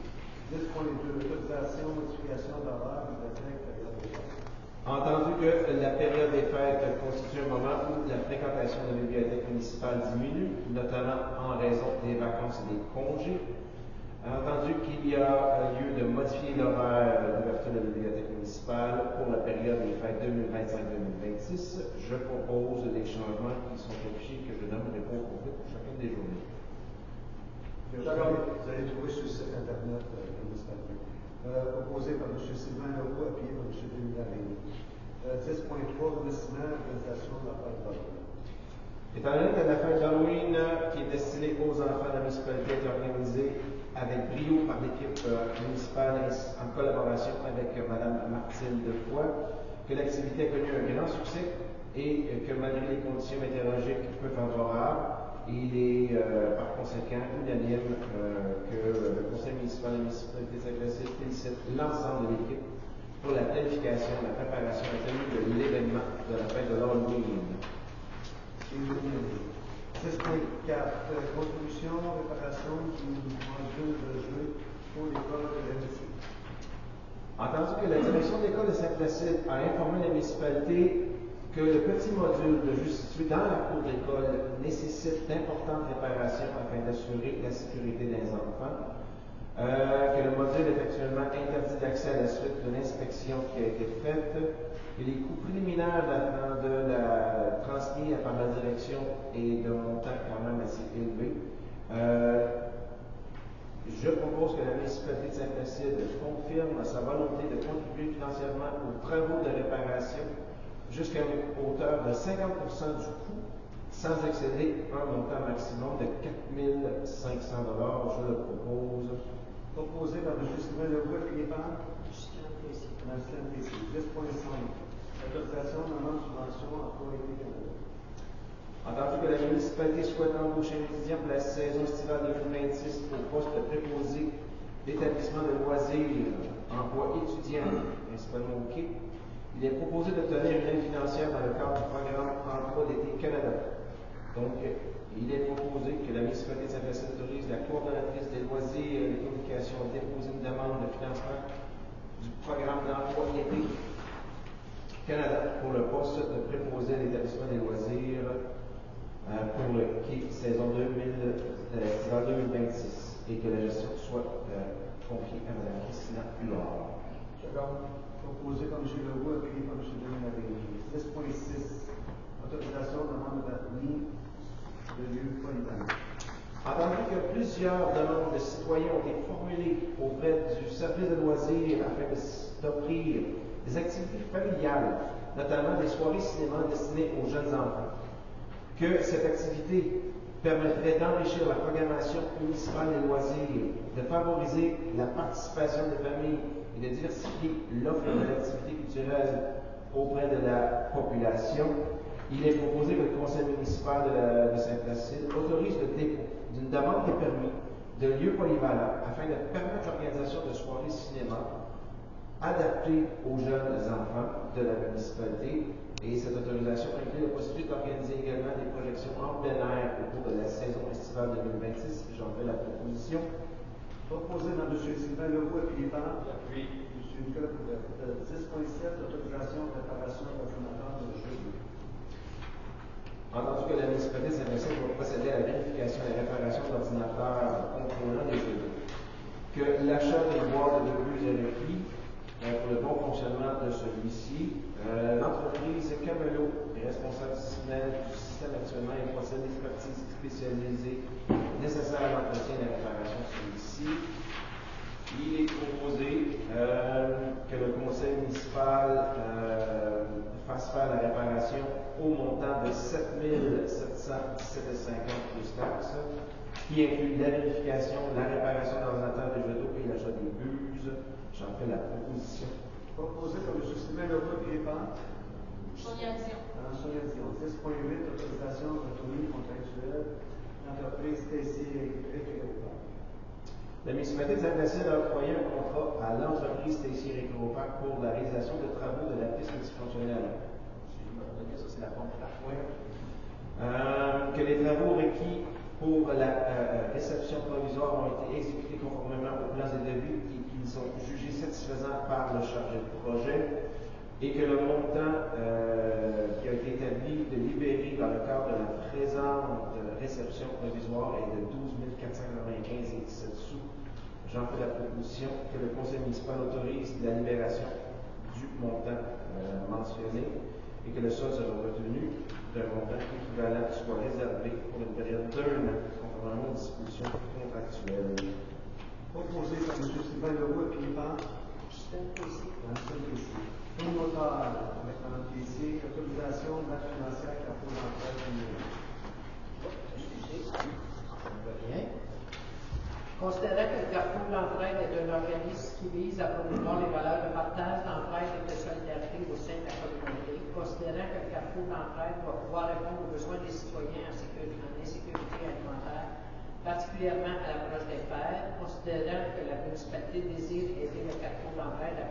10.2, autorisation, modification d'horaire, bibliothèque, période des fêtes. Entendu que la période des fêtes constitue un moment où la fréquentation de la bibliothèque municipale diminue, notamment en raison des vacances et des congés. Entendu qu'il y a lieu de modifier l'horaire d'ouverture de la bibliothèque municipale pour la période des fêtes 2025-2026, je propose des changements qui sont affichés que je nommerai pour chacune des journées. Vous allez trouver sur le site internet de la municipalité. Proposé par M. Sylvain Leroux, appuyé par M. Denis Lavigne. 10.3, revestissement, organisation de la fête d'Halloween. Étant donné que la fête d'Halloween qui est destinée aux enfants de la municipalité est organisée avec brio par l'équipe municipale en collaboration avec Mme Martine Defoy, que l'activité a connu un grand succès et que malgré les conditions météorologiques peu favorables, il est par conséquent unanime que le conseil municipal de la municipalité de Saint-Placide félicite l'ensemble de l'équipe pour la planification, la préparation et la tenue de l'événement de la fête de l'Halloween. 6.4, contribution, réparation du module de jeu pour l'école de l'MC. Entendu que la direction de l'école de Saint-Placide a informé la municipalité que le petit module de jeu situé dans la cour de l'école nécessite d'importantes réparations afin d'assurer la sécurité des enfants, que le module est actuellement interdit d'accès à la suite de l'inspection qui a été faite, que les coûts préliminaires de la transmis par la direction est d'un montant quand même assez élevé. Je propose que la municipalité de Saint-Placide confirme sa volonté de contribuer financièrement aux travaux de réparation jusqu'à une hauteur de 50% du coût, sans excéder un montant maximum de 4 500 $. Je le propose. Proposé par M. Sylvain Leroux, appuyé par Justine Tessier. Mme Justine Tessier. 10.5, autorisation de demande de subvention à Pro-Été Canada. Entendu municipalité souhaite embaucher un étudiant pour la saison estivale 2026 au poste de préposé d'établissement de loisirs, emploi étudiant, principalement au Quai. Il est proposé d'obtenir une aide financière dans le cadre du programme Emploi d'été Canada. Donc, il est proposé que la municipalité de Saint-Placide autorise la coordonnatrice des loisirs et des communications à déposer une demande de financement du programme d'emploi été Canada pour le poste de préposé à l'établissement des loisirs pour le Quai saison 2026 et que la gestion soit confiée à Mme Christina Huard. Proposé par M. Leroux, appuyé par M. Denis Laveille. 10.6. Autorisation de demande d'appui de lieu polyvalent. Entendu que plusieurs demandes de citoyens ont été formulées auprès du service de loisirs afin d'offrir des activités familiales, notamment des soirées cinéma destinées aux jeunes enfants, que cette activité permettrait d'enrichir la programmation municipale des loisirs, de favoriser la participation des familles et de diversifier l'offre de l'activité culturelle auprès de la population, il est proposé que le conseil municipal de Saint-Placide autorise le dépôt d'une demande de permis de lieu polyvalent afin de permettre l'organisation de soirées cinéma adaptées aux jeunes enfants de la municipalité. Et cette autorisation inclut la possibilité d'organiser également des projections en plein air au cours de la saison estivale 2026. J'en fais la proposition. Proposé par M. Sylvain Leroux, appuyé par J'appuie. M. Nicolas Pouvette. 10.7. Autorisation de réparation d'ordinateur de jeu. Entendu que la municipalité de Saint-Placide va procéder à la vérification et à la réparation d'ordinateurs contrôlant les jeux, que l'achat d'une boîte de bus est requis pour le bon fonctionnement de celui-ci. L'entreprise Camelo est responsable disciplinaire du système actuellement et procède d'expertise spécialisée nécessaire à l'entretien et à la réparation de celui-ci. Il est proposé que le conseil municipal fasse faire la réparation au montant de 7 717,50 plus taxes, qui inclut la vérification, la réparation d'ordinateurs de jeux d'eau et l'achat des buses. J'en fais la proposition. Proposé par M. Sylvain Leroux, appuyé par Sonia Dion. Sonia Dion. 10.8. Autorisation d'autonomie contractuelle d'entreprise TC Récréoparc. La municipalité de Saint-Placide a octroyé un contrat à l'entreprise TC Récréoparc pour la réalisation de travaux de la piste multifonctionnelle. Ça, c'est la pompe à foin. Que les travaux requis pour la réception provisoire ont été exécutés conformément aux plans et devis et qu'ils sont jugés satisfaisants par le chargé de projet et que le montant qui a été établi de libérer dans le cadre de la présente réception provisoire est de 12 495,17 sous. J'en fais la proposition que le conseil municipal autorise la libération du montant mentionné et que le solde sera retenu d'un montant équivalent soit réservé pour une période d'1 an, conformément aux dispositions contractuelles. Proposé par M. Sylvain Leroux, appuyé par Justin Poissy. Justin Poissy. Une notable avec Mme Poissy, autorisation d'aide financière Carrefour d'entraide numérique. Considérant que le Carrefour d'entraide est un organisme qui vise à promouvoir les valeurs de partage, d'entraide et de solidarité au sein de la communauté, considérant que le Carrefour d'entraide doit pouvoir répondre aux besoins des citoyens en insécurité alimentaire, particulièrement à l'approche des fêtes, considérant que la municipalité désire aider le Carrefour d'entraide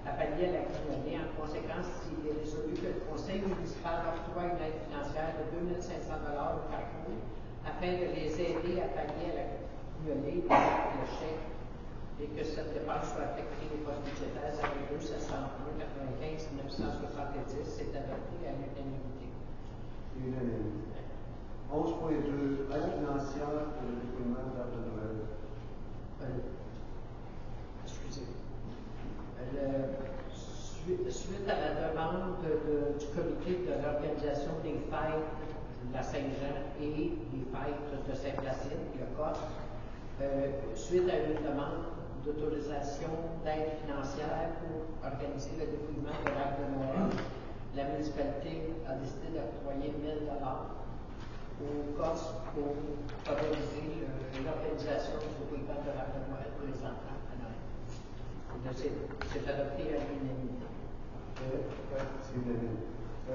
à pallier la crimée. En conséquence, il est résolu que le conseil municipal octroie une aide financière de 2 500 $ au Carrefour afin de les aider à pallier la cumulée le chèque et que cette dépense soit affectée les postes budgétaires 02 701 95 970. C'est adopté à l'unanimité. Unanime. 11.2. Aide financière pour le déploiement d'arbre de Noël. Excusez. Suite à la demande du comité de l'organisation des fêtes de la Saint-Jean et des fêtes de Saint-Placide, le COS, suite à une demande d'autorisation d'aide financière pour organiser le dépouillement de l'arbre de Noël, la municipalité a décidé d'octroyer 1 000 $ au COS pour favoriser l'organisation du dépouillement de l'arbre de Noël pour les enfants à Noël. C'est adopté à l'unanimité. C'est unanime. 12.1.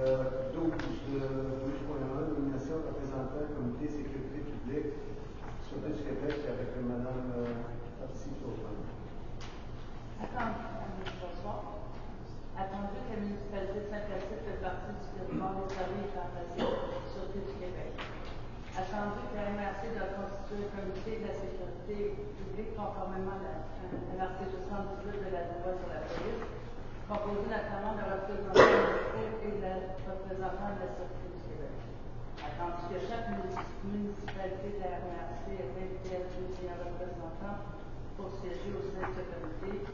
Nomination de représentant Sûreté du Québec avec Mme Patricie Chauvin. Attendu que la municipalité de Saint-Placide fait partie du territoire des services étant basé sur la Sûreté du Québec. Attendu que la MRC doit constituer un comité de la sécurité publique conformément à l'article 78 de la loi sur la police, composé notamment de représentants municipaux et de représentants de la Sûreté du Québec. Attendu que chaque municipalité de la MRC est invitée à choisir un représentant pour siéger au sein de ce comité.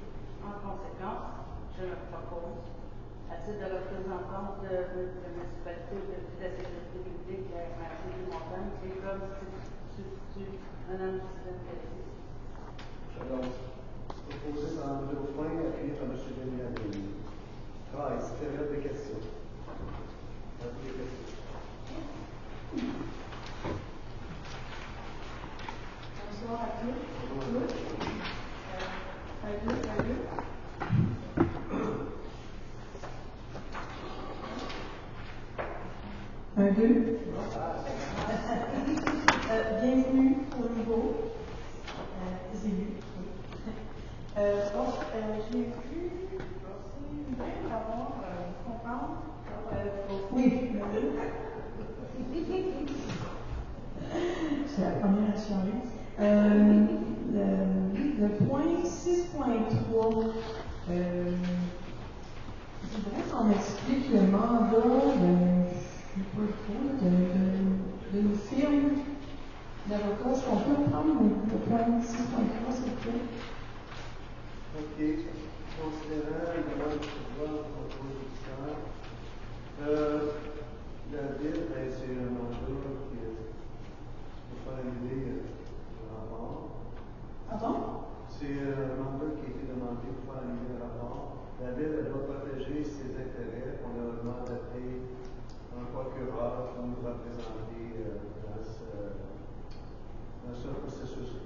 En conséquence, je me propose, à titre de représentante de la municipalité de la sécurité publique de la MRC des Montagnes, et comme substitut Mme Christine Pelletier. Proposé par M. Dauphin, appuyé par M. Denis Lavigne. Est-ce qu'il y a des questions? Des questions? Bonsoir à tous. Un, deux. Bienvenue au nouveau élus. J'ai vu bien d'avoir comprendre. Oui, c'est la première à changer. Le point 6.3, je voudrais qu'on m'explique le mandat d'une firme d'avocat. Est-ce qu'on peut prendre le point 6.3, s'il vous plaît? OK. Considérant le demande de pouvoir au contrôle judiciaire, la ville, c'est un mandat qui pour faire annuler le rapport. Ah bon? C'est un mandat qui a été demandé pour faire annuler le rapport. La ville, elle doit protéger ses intérêts. On a mandaté un procureur pour nous représenter dans ce processus-là.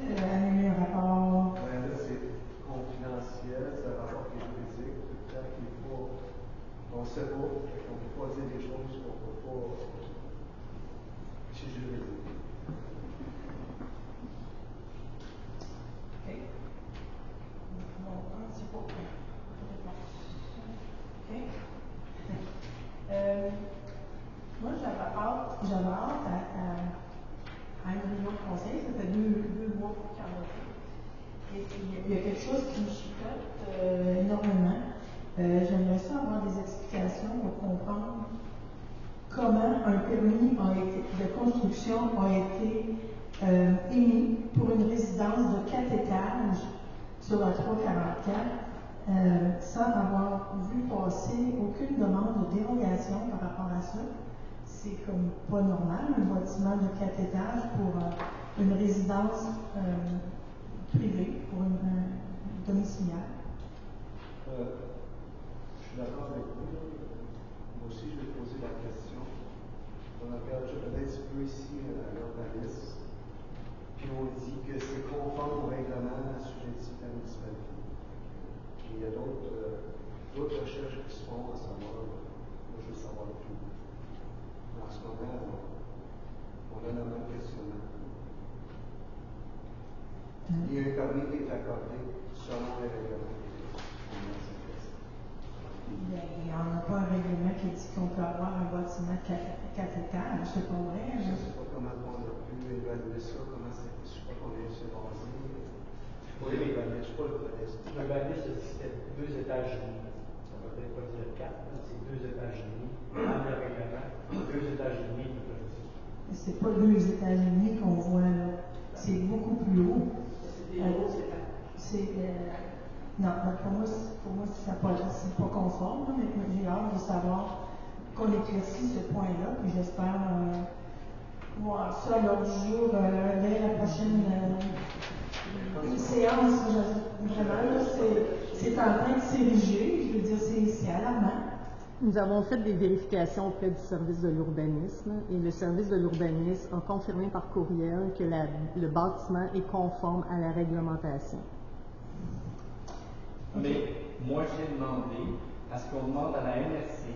Annuler un rapport. Ben là, c'est confidentiel, c'est un rapport qui est juridique, tout le temps qu'il faut. On ne sait pas, on ne peut pas dire des choses qu'on ne peut pas. C'est juridique. OK. Bon, c'est pas. OK. Moi, j'avais hâte à une réunion de conseil. Ça fait deux mois qu'il y en a fait. Et il y a quelque chose qui me chicote énormément. J'aimerais ça avoir des explications pour comprendre comment un permis de construction a été émis pour une résidence de 4 étages sur la 344 sans avoir vu passer aucune demande de dérogation par rapport à ça. C'est comme pas normal, un bâtiment de 4 étages pour une résidence privée, pour une domiciliaire. Je suis d'accord avec vous. Moi aussi, je vais poser la question. On regarde, je connais un petit peu ici l'urbanisme, puis on dit que c'est conforme au règlement assujetti à la municipalité. Et il y a d'autres recherches qui se font à savoir. Moi, je veux savoir tout. En ce moment, on a le même questionnement. Il y a un permis qui est accordé selon les règlements. Ben, il n'y en a pas un règlement qui dit qu'on peut avoir un bâtiment de 4 étages, c'est pas vrai. Je ne sais pas comment on a pu évaluer ça, comment c'est, je ne sais pas combien c'est basé. Oui, mais je ne suis pas l'urbaniste. L'urbaniste, c'était 2 étages et demi. Ça ne veut peut-être pas dire 4, c'est 2 étages et demi. Dans le règlement, 2 étages et demi, tout le dire. C'est pas 2 étages et demi qu'on voit là. C'est beaucoup plus haut. Non, pour moi, c'est pas conforme, là, mais j'ai hâte de savoir qu'on éclaircisse ce point-là, puis j'espère voir ça à l'ordre du jour dès la prochaine séance. Vraiment, là, c'est en train de s'ériger, je veux dire, c'est alarmant. Nous avons fait des vérifications auprès du service de l'urbanisme et le service de l'urbanisme a confirmé par courriel que le bâtiment est conforme à la réglementation. Mais moi, j'ai demandé à ce qu'on demande à la MRC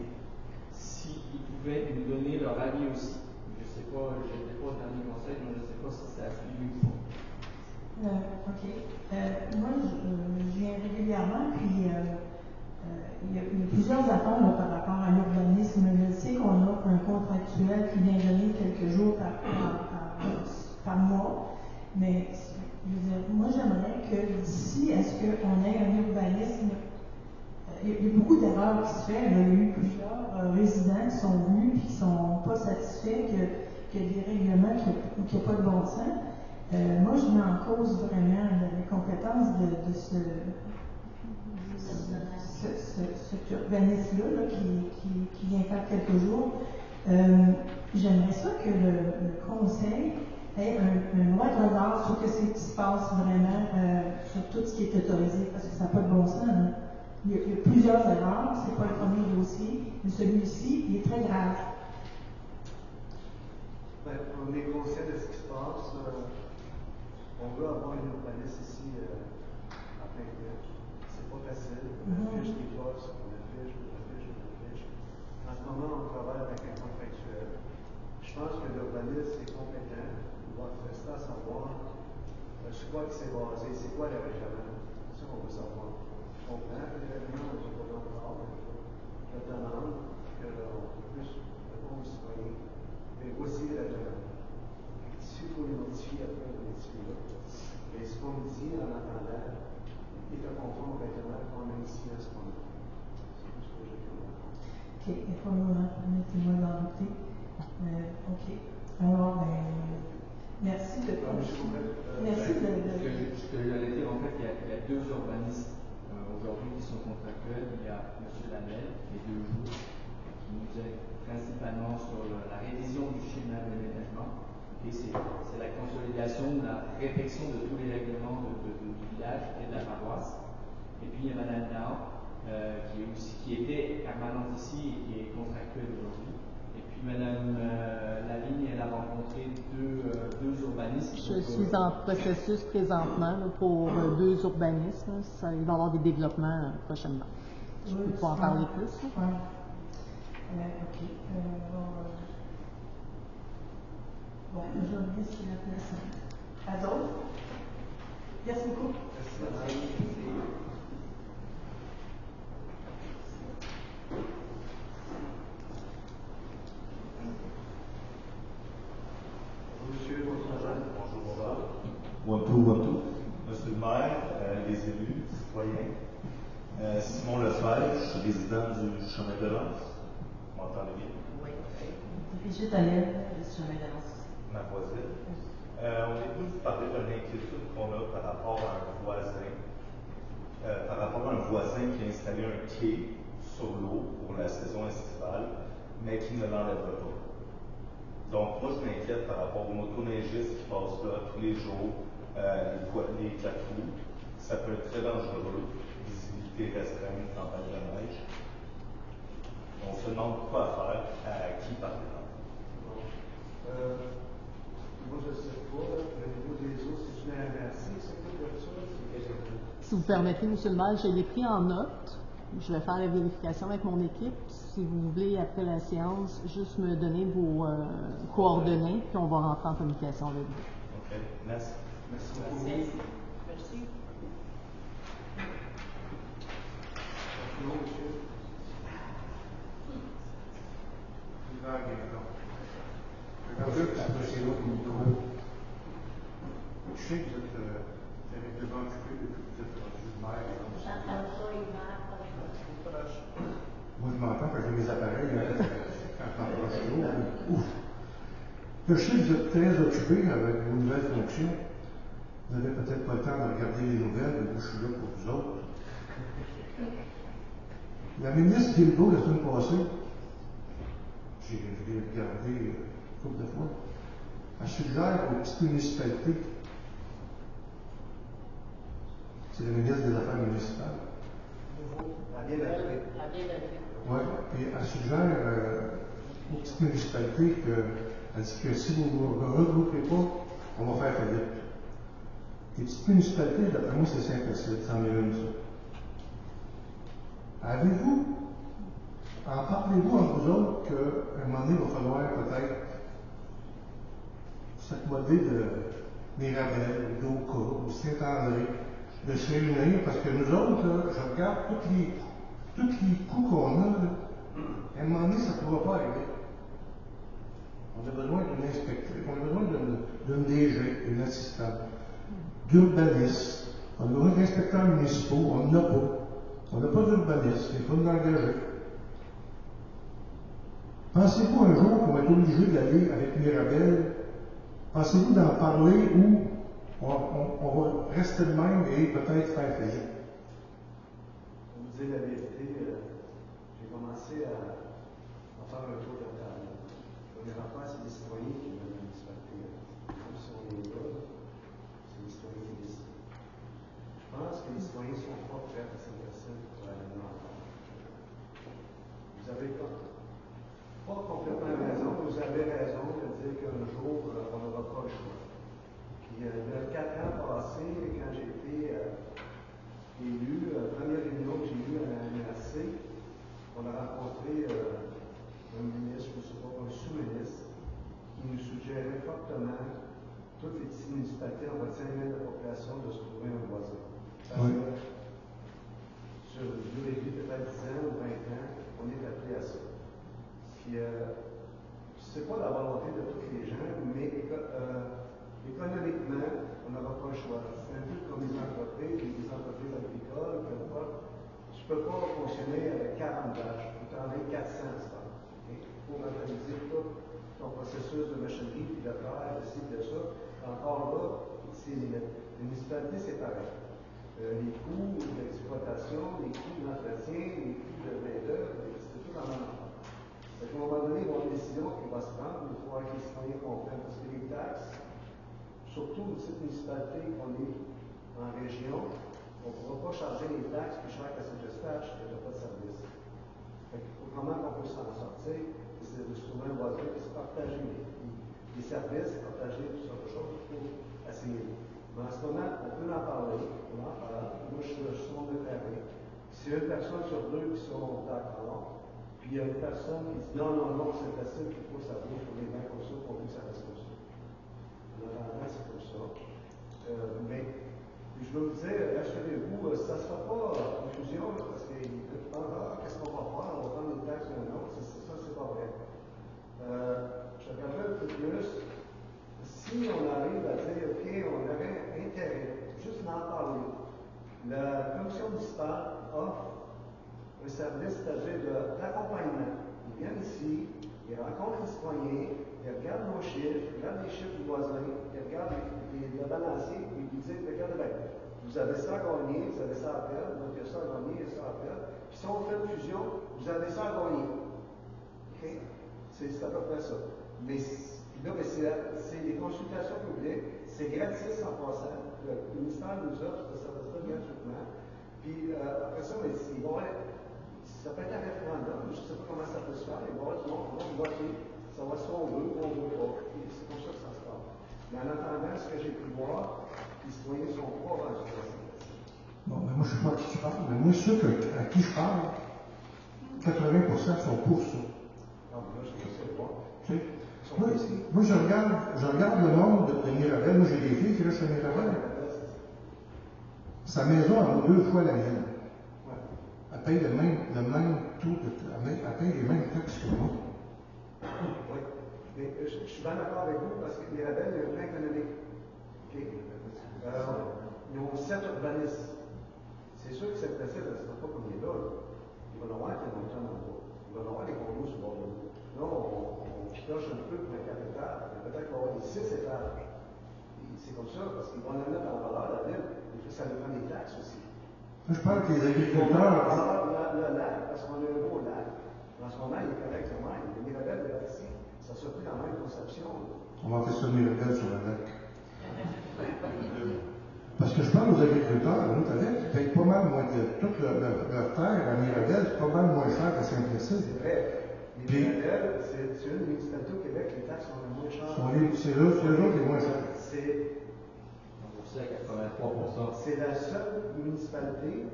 s'ils pouvaient nous donner leur avis aussi. Je sais pas, je n'étais pas au dernier conseil, donc je ne sais pas si ça a suivi ou pas. OK. Moi, je viens régulièrement, puis il y a plusieurs affaires là, par rapport à l'urbanisme. Je sais qu'on a un contractuel qui vient donner quelques jours par mois, mais je veux dire, moi, j'aimerais que d'ici à ce qu'on ait un urbanisme, il y a beaucoup d'erreurs qui se font. Il y a eu plusieurs résidents qui sont venus et qui ne sont pas satisfaits que des règlements qui n'ont pas de bon sens. Moi, je mets en cause vraiment les compétences de cet urbaniste-là qui vient faire quelques jours. J'aimerais ça que le Conseil ait un droit de regard sur ce qui se passe vraiment sur tout ce qui est autorisé, parce que ça n'a pas de bon sens. Hein. Il y a plusieurs erreurs, ce n'est pas le premier dossier, mais celui-ci, il est très grave. On est conscient de ce qui se passe. On veut avoir une urbaniste ici à plein de temps. C'est pas facile. On affiche des postes, on affiche. En ce moment, on travaille avec un contractuel. Je pense que l'urbaniste est compétent. Il doit rester à savoir sur quoi il s'est basé, c'est quoi le règlement. C'est ça qu'on veut savoir. Je comprends que les règlements ne sont pas encore. Je demande qu'on puisse répondre aux citoyens, mais aussi les règlements. S'il faut les modifier, après les modifier là. Mais ce qu'on me dit en attendant est un conforme au règlement qu'on a ici en ce moment. C'est tout ce que j'ai dit. OK, il faut permettez-moi d'en douter. OK. Alors, merci de merci de. Ce que j'allais dire, en fait, il y a deux urbanistes aujourd'hui qui sont contractuels. Il y a M. Lamel, les 2 jours, qui nous aide principalement sur la révision du schéma d'aménagement. C'est la consolidation, la réflexion de tous les règlements du village et de la paroisse. Et puis il y a Mme Nard, qui était permanente ici et qui est contractuelle aujourd'hui. Et puis Mme Lavigne, elle a rencontré deux urbanistes. Je suis en processus présentement là, pour 2 urbanismes. Il va y avoir des développements prochainement. Je peux pas en parler plus. OK. Bon, je vais laisser la place à d'autres. Merci beaucoup. Merci. Monsieur, bonjour. Monsieur le maire, les élus, citoyens. Simon Lefebvre, je suis résident du Chemin de Lens. Vous m'entendez bien? Oui. Brigitte Allais, du Chemin de Lens. Ma voisine. On est venu vous parler de l'inquiétude qu'on a par rapport à un voisin. Qui a installé un quai sur l'eau pour la saison estivale, mais qui ne l'enlèvera pas. Donc, moi, je m'inquiète par rapport aux motoneigistes qui passent là tous les jours, les 4 roues. Ça peut être très dangereux. Visibilité restreinte, tempête de neige. On se demande quoi faire, à qui parler. Moi, je ne sais pas, le niveau des eaux, c'est une RMRC, c'est tout comme ça? Si vous permettez, M. le maire, je l'ai pris en note. Je vais faire la vérification avec mon équipe. Si vous voulez, après la séance, juste me donner vos coordonnées, puis on va rentrer en communication avec vous. OK, merci. Merci beaucoup. Merci. Non, monsieur. Je sais que vous êtes terriblement occupé depuis que vous êtes rendu maire. Moi, je m'entends quand j'ai mes appareils quand je suis l'eau. Ouf! Je sais que vous êtes très occupé avec vos nouvelles fonctions. Vous n'avez peut-être pas le temps de regarder les nouvelles, mais moi, je suis là pour vous autres. La ministre Guilbeault, la semaine passée, je l'ai regardé une couple de fois, elle suggère aux petites municipalités, c'est le ministre des Affaires municipales. Oui, puis elle suggère aux petites municipalités elle dit que si vous ne vous regroupez pas, on va faire faillite. Les petites municipalités, d'après moi, c'est Saint-Facile, c'en est une, ça. En parlez-vous entre vous autres qu'à un moment donné, il va falloir peut-être cette modée de Mirabel, d'Oka, ou Saint-André, de se réunir, parce que nous autres, là, je regarde tous les coups qu'on a, là, à un moment donné, ça ne pourra pas arriver. On a besoin d'une inspectrice, on a besoin d'une DG, d'une assistante, d'urbanistes, on a besoin d'inspecteurs municipaux, on n'en a pas. On n'a pas d'urbanistes, il faut l'engager. Pensez-vous un jour qu'on va être obligé d'aller avec Mirabel? Pensez-vous d'en parler ou on va rester de même et peut-être faire faillite? Pour vous dire la vérité, j'ai commencé à faire un tour de table. La première affaire, c'est les citoyens qui veulent la municipalité. Même si on est là, c'est les citoyens qui décident. Je pense que les citoyens ne sont pas prêts à s'intéresser pour aller dans l'enfant. Vous avez pas complètement raison, vous avez raison de dire qu'un jour, on n'aura pas le choix. Puis, il y a 4 ans passés, quand j'ai été élu, la première réunion que j'ai eue à la MRC, on a rencontré un ministre, je ne sais pas, un sous-ministre, qui nous suggérait fortement, toutes les petites municipalités en bas de 5 000 de population, de se trouver un voisin. Parce que, sur une durée de vie, peut-être 10 ans ou 20 ans, on est appelé à ça. Puis, c'est pas la volonté de tous les gens, mais économiquement, on n'aura pas le choix. C'est un peu comme les entreprises agricoles, peu importe. Tu ne peux pas fonctionner avec 40 vaches, tu en as 400 à ce temps. Pour organiser tout ton processus de machinerie, puis de terre, de ci, de ça. Encore là, c'est les municipalités, c'est pareil. Les coûts d'exploitation, les coûts d'entretien, les coûts de main-d'œuvre, c'est tout dans la même chose. À un moment donné, il va y avoir une décision qui va se prendre, il faut que les citoyens comprennent. Parce que les taxes, surtout une petite municipalité qu'on est en région, on ne pourra pas charger les taxes plus chères qu'à Saint-Eustache, il n'y a pas de service. Comment on peut s'en sortir, c'est de se trouver un voisin, c'est partager les services, partager toutes sortes de choses pour essayer. Mais en ce moment, on peut en parler, on en parle. Moi, je suis sur le terrain. S'il y a une personne sur deux qui sont d'accord, puis il y a une personne qui dit non, c'est facile, il faut que ça bouge, on est bien comme ça, pour que ça reste comme ça. Normalement, c'est comme ça. Mais je veux vous dire, rassurez-vous, ça ne sera pas confusion, parce qu'ils pensent, qu'est-ce qu'on va faire? On va prendre une taxe d'un autre, ça, c'est pas vrai. Je regarderai un peu plus. Si on arrive à dire, OK, on aurait intérêt, juste d'en parler, la commission municipale offre un service, c'est-à-dire d'accompagnement. Ils viennent ici, ils rencontrent les citoyens, ils regardent nos chiffres, ils regardent les chiffres du voisin, ils regardent le balancier, puis ils disent, regardez bien, vous avez ça à gagner, vous avez ça à perdre, donc il y a ça à gagner, il y a ça à perdre. Puis si on fait une fusion, vous avez ça à gagner. OK? C'est à peu près ça. Mais là, c'est des consultations publiques, c'est gratis en passant. Le ministère nous offre ce service-là gratuitement. Puis après ça, ils vont être. Ça peut être un référendum, je ne sais pas comment ça peut se faire, il va y avoir du monde qui va voter, ça va être soit on veut ou on ne veut pas. Et c'est comme ça que ça se passe. Mais en attendant, ce que j'ai pu voir, les citoyens ne sont pas rendus à ça. Bon, mais moi, je ne sais pas à qui tu parles, mais moi, ceux à qui je parle, 80% sont pour ça. Ah, mais là, je ne sais pas. Moi, je regarde le monde de Mirabel. Moi, j'ai des filles qui restent à Mirabel. Sa maison en vaut 2 fois la mienne. Elle paye le même taux, elle paye les mêmes taxes que moi. Oui. Mais je suis bien d'accord avec vous parce que Mirabel, il y a un plan économique. Okay. Ils ont 7 urbanistes. C'est sûr que cette personne, ce n'est pas comme il est là. Il va y avoir des montants en bas. Il va y avoir des condos sur le bord de l'eau. Là, on pioche un peu pour un 4 étages, mais peut-être qu'il va y avoir des 6 étages. C'est comme ça, parce qu'ils vont en mettre en valeur la ville. Et puis, ça nous prend des taxes aussi. Je parle que les agriculteurs. Le lac, parce qu'on a un beau lac. En ce moment, il est correct quand même. Le Mirabel est ici. Ça ne sort plus dans la même conception. On va faire ça de Mirabel sur le lac. Parce que je parle aux agriculteurs, nous, ils payent pas mal moins de. Toute leur terre à Mirabel, c'est pas mal moins cher qu'à Saint-Placide. C'est vrai. Mirabel, c'est une municipalité au Québec, les taxes sont les moins chères. C'est eux autres les moins chers. C'est la seule municipalité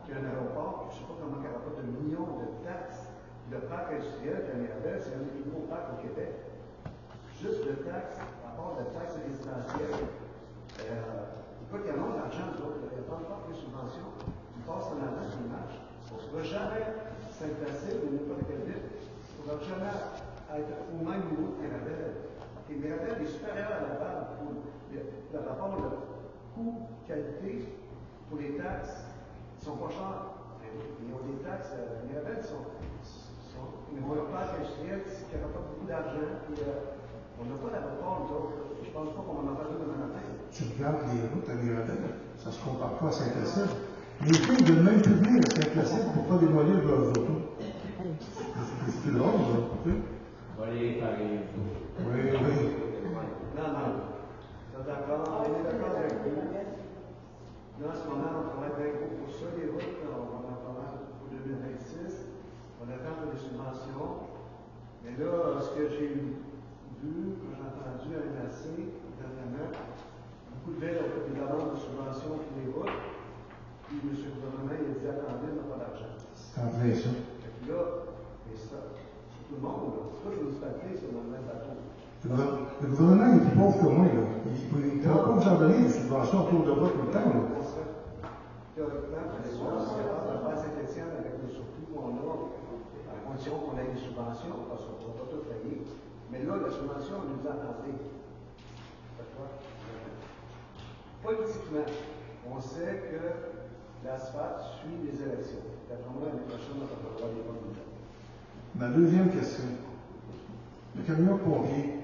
qui a un aéroport, je ne sais pas comment elle rapporte de millions de taxes. Le parc industriel de Mirabel, c'est un des plus gros parcs au Québec. Juste de taxes, à part de taxes partiel. Écoute, il y a long d'argent, nous autres, il n'y a pas encore de subventions. Ils passent en avant, ils marchent. On ne pourra jamais Saint-Placide ou n'importe quelle ville. On ne pourra jamais être au même niveau que Mirabel. Et Mirabel est supérieur à Laval pour le rapport de coût-qualité pour les taxes. Ils ne sont pas chers. Ils ont des taxes. Mirabel, ils vont leur parc industriel qui n'aura pas beaucoup d'argent. On n'a pas d'aéroport, nous autres. Je ne pense pas qu'on en a parlé demain matin. Tu regardes les routes à Mirabel, ça ne se compare pas à Saint-Placide. Les filles ne veulent même plus venir à Saint-Placide pour ne pas démolir leurs autos. C'est plus drôle, ça. Oui, pareil. Oui, oui. Non. On est d'accord avec vous. Là, en ce moment, on travaille bien gros pour ça, les routes. On va en parler pour 2026. On attend pour des subventions. Mais là, ce que j'ai vu, quand j'ai entendu à l'NRC, dernièrement, beaucoup de villes ont fait des demandes de subventions pour les routes. Puis M. le gouvernement, il a dit attendez, on n'a pas d'argent. C'est en plein ça. Fait que là, mais ça, c'est tout le monde, là. C'est pas que je me suis pas c'est dans le même bateau. Le gouvernement est plus pauvre que moi, là. Il ne va pas vous en donner des subventions autour de votre tout le temps, là. Théoriquement, on est capable de faire Saint-Étienne avec le surplus qu'on a, à condition qu'on ait des subventions, parce qu'on ne pourra pas tout payer. Mais là, la subvention, on nous a attendé. Politiquement, on sait que l'asphalte suit les élections. D'après moi, l'année prochaine, on va avoir des bonnes nouvelles. Ma deuxième question. Le camion pompier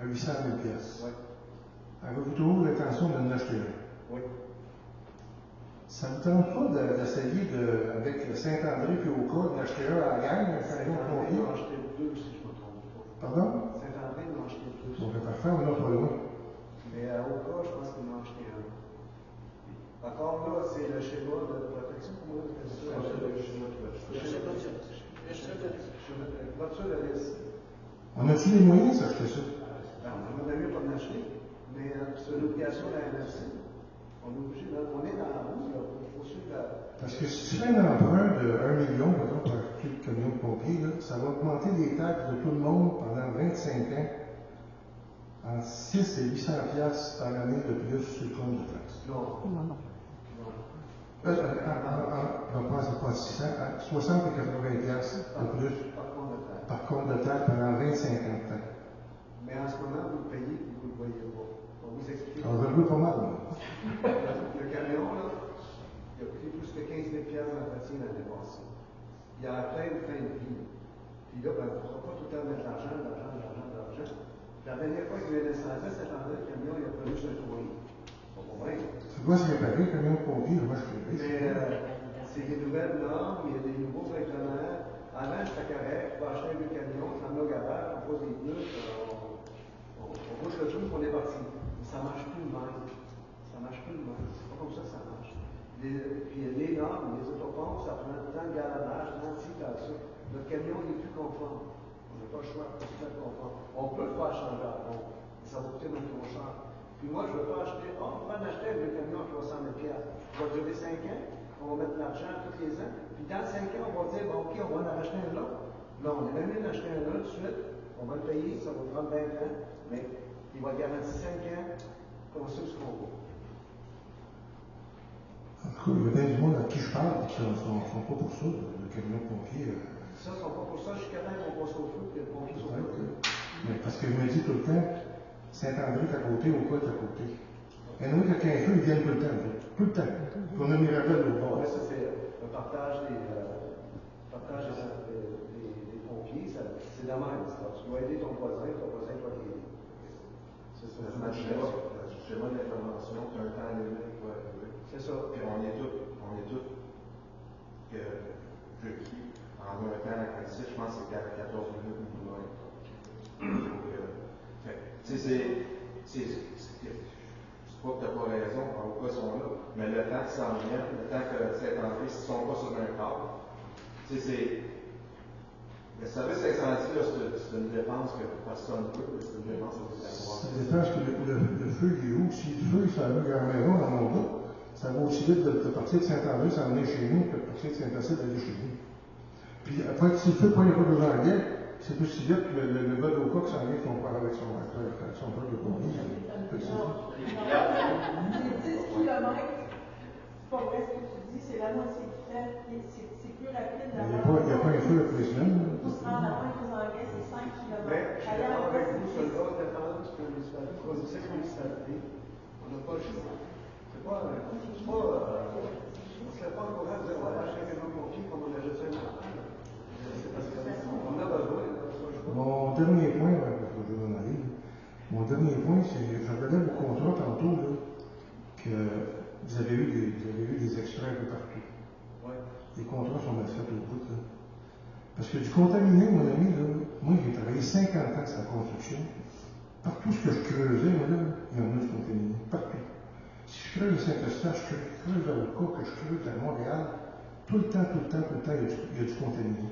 à 800 000 $. Oui. Avez-vous toujours l'intention de l'acheter un? Oui. Ça ne vous tente pas d'essayer avec le Saint-André et Oka d'acheter un à la gang, un camion pompier? Saint-André en a acheté deux, si je ne me trompe pas. Pardon? Saint-André en a acheté deux. Bon, ben parfait, on n'a pas loin. Mais à Oka, je pense qu'il en a acheté un. Encore là, c'est le schéma de protection. Comment on appelle ça? Voiture de risque. On a-tu les moyens d'acheter ça? On a mieux pas d'acheter, mais c'est une obligation de la NFC. On est obligé, on est dans la roue, là, pour suivre la. Parce que si tu fais un emprunt de 1 million, mettons, par camion de pompier, là, ça va augmenter les taxes de tout le monde pendant 25 ans en 6 et 800 $ par année de plus sur le compte de taxes. Non. Non, c'est pas 600, 60 et 80 $ de plus par compte de taxes pendant 25 ans de temps. Mais en ce moment, vous le payez et vous ne le voyez pas. On vous explique. On va le pas mal. Le camion, là, il a coûté plus que 15 000 $ d'entretien l'année passée. Il a atteint une fin de vie. Puis là, ben, on ne pourra pas tout le temps mettre l'argent. La dernière fois qu'il y a eu l'incendie, cette année, le camion, il a fallu se nettoyer. Pas pour rien. Ça doit se réparer, le camion de pompier, moi je fais. Mais c'est des nouvelles normes, il y a des nouveaux règlements. Avant, c'était correct, on va acheter un vieux camion, on s'en met au garage, on pose des pneus, on bouge le trou, on est parti. Mais ça ne marche plus de même. Ça ne marche plus de même. C'est pas comme ça que ça marche. Puis les normes, les autopompes, ça prend tant de garage, tant de ci, tant de ça. Notre camion n'est plus conforme. On n'a pas le choix de se mettre conforme. On peut le faire changer à fond, mais ça va coûter même trop cher. Puis moi, je ne veux pas acheter, on va en acheter un vieux camion à 300 000 $. Il va durer 5 ans, on va mettre de l'argent tous les ans. Puis dans 5 ans, on va dire, bon, OK, on va en acheter un autre. Là, on est même mieux d'acheter un autre tout de suite. On va le payer, ça va prendre 20 ans, mais il va garantir 5 ans qu'on sait ce qu'on vaut. En tout cas, il y a bien du monde à qui je parle qui ne sont pas pour ça, le camion pompier. Ça, ils ne sont pas pour ça. Je suis capable qu'on passe au feu et le pompier soit pas. Mais parce que je me dis tout le temps, Saint-André est à côté, Oka est à côté. Et nous, quelqu'un un feu, ils viennent tout le temps. Tout le temps. On a Mirabel au bord. Ça, c'est le partage des pompiers. C'est de même. Tu dois aider ton voisin doit t'aider. C'est ça. Le schéma d'intervention, tu as un temps limite pour arriver. C'est ça. Et on est tous requis en un temps à ici, je pense que c'est 14 minutes minimum. C'est pas que tu n'as pas raison, pourquoi ils sont là, mais le temps qu'ils s'en viennent, le temps que Saint-André, s'ils ne sont pas sur un cadre, le service incendie, c'est une dépense que personne ne peut, c'est une dépense obligatoire. Ça dépend que le feu, il est où? Si le feu, il s'allume à la maison, dans mon dos, ça va aussi vite de partir de Saint-André, s'en venir chez nous, que de partir de Saint-Placide, d'aller chez nous. Puis après, si le feu ne pas besoin de guerre, c'est aussi vite que le gars d'Oka qui s'en vient avec son père avec son truc de pompier. fait. C'est plus rapide. Il n'y a pas un feu après les semaines. Pour se rendre à Pointe-aux-Anglais, c'est 5 km. Mais je suis d'accord avec vous sur le vote dépendant du municipalité. Pour cette municipalité, on n'a pas le choix. C'est pas. On ne se fait pas encourager de dire voilà, chacun un pompier comme on a juste un enfant. C'est parce qu'on a besoin. Mon dernier point, je vais m'en aller. Mon dernier point, c'est je regardais vos contrats tantôt, là, que vous avez eu des extraits un peu partout. Ouais. Les contrats sont mal faits au bout. Là. Parce que du contaminé, mon ami, là, moi j'ai travaillé 50 ans sur la construction. Partout ce que je creusais, moi, là, il y en a du contaminé. Partout. Si je creuse le Saint-Eustache, je creuse à Oka, que je creuse à Montréal, tout le temps, il y a du contaminé.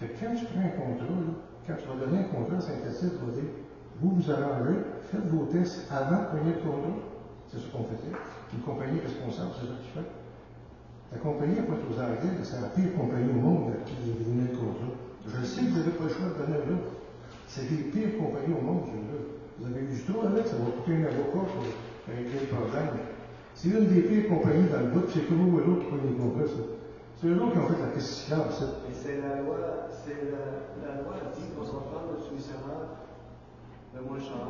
Fait que quand tu prends un contrat, là, quand tu vas donner un contrat à Saint-Eustache, tu vas dire vous arrangez, faites vos tests avant de prendre le contrat. C'est ce qu'on faisait. Une compagnie responsable, c'est ça que tu fais. La compagnie à Pointe-aux-Anglais, c'est la pire compagnie au monde qui a donné le contrat. Je sais que vous n'avez pas le choix de donner là. C'est les pires compagnies au monde, là. Vous avez eu du trop avec, ça va coûter un avocat pour régler le problème. C'est une des pires compagnies dans le bout, c'est comme eux autres qui prennent les contrats, ça. C'est eux autres qui ont fait la piste cyclable, ça. Et c'est la loi dit qu'on va prendre le solutionnaire le moins cher.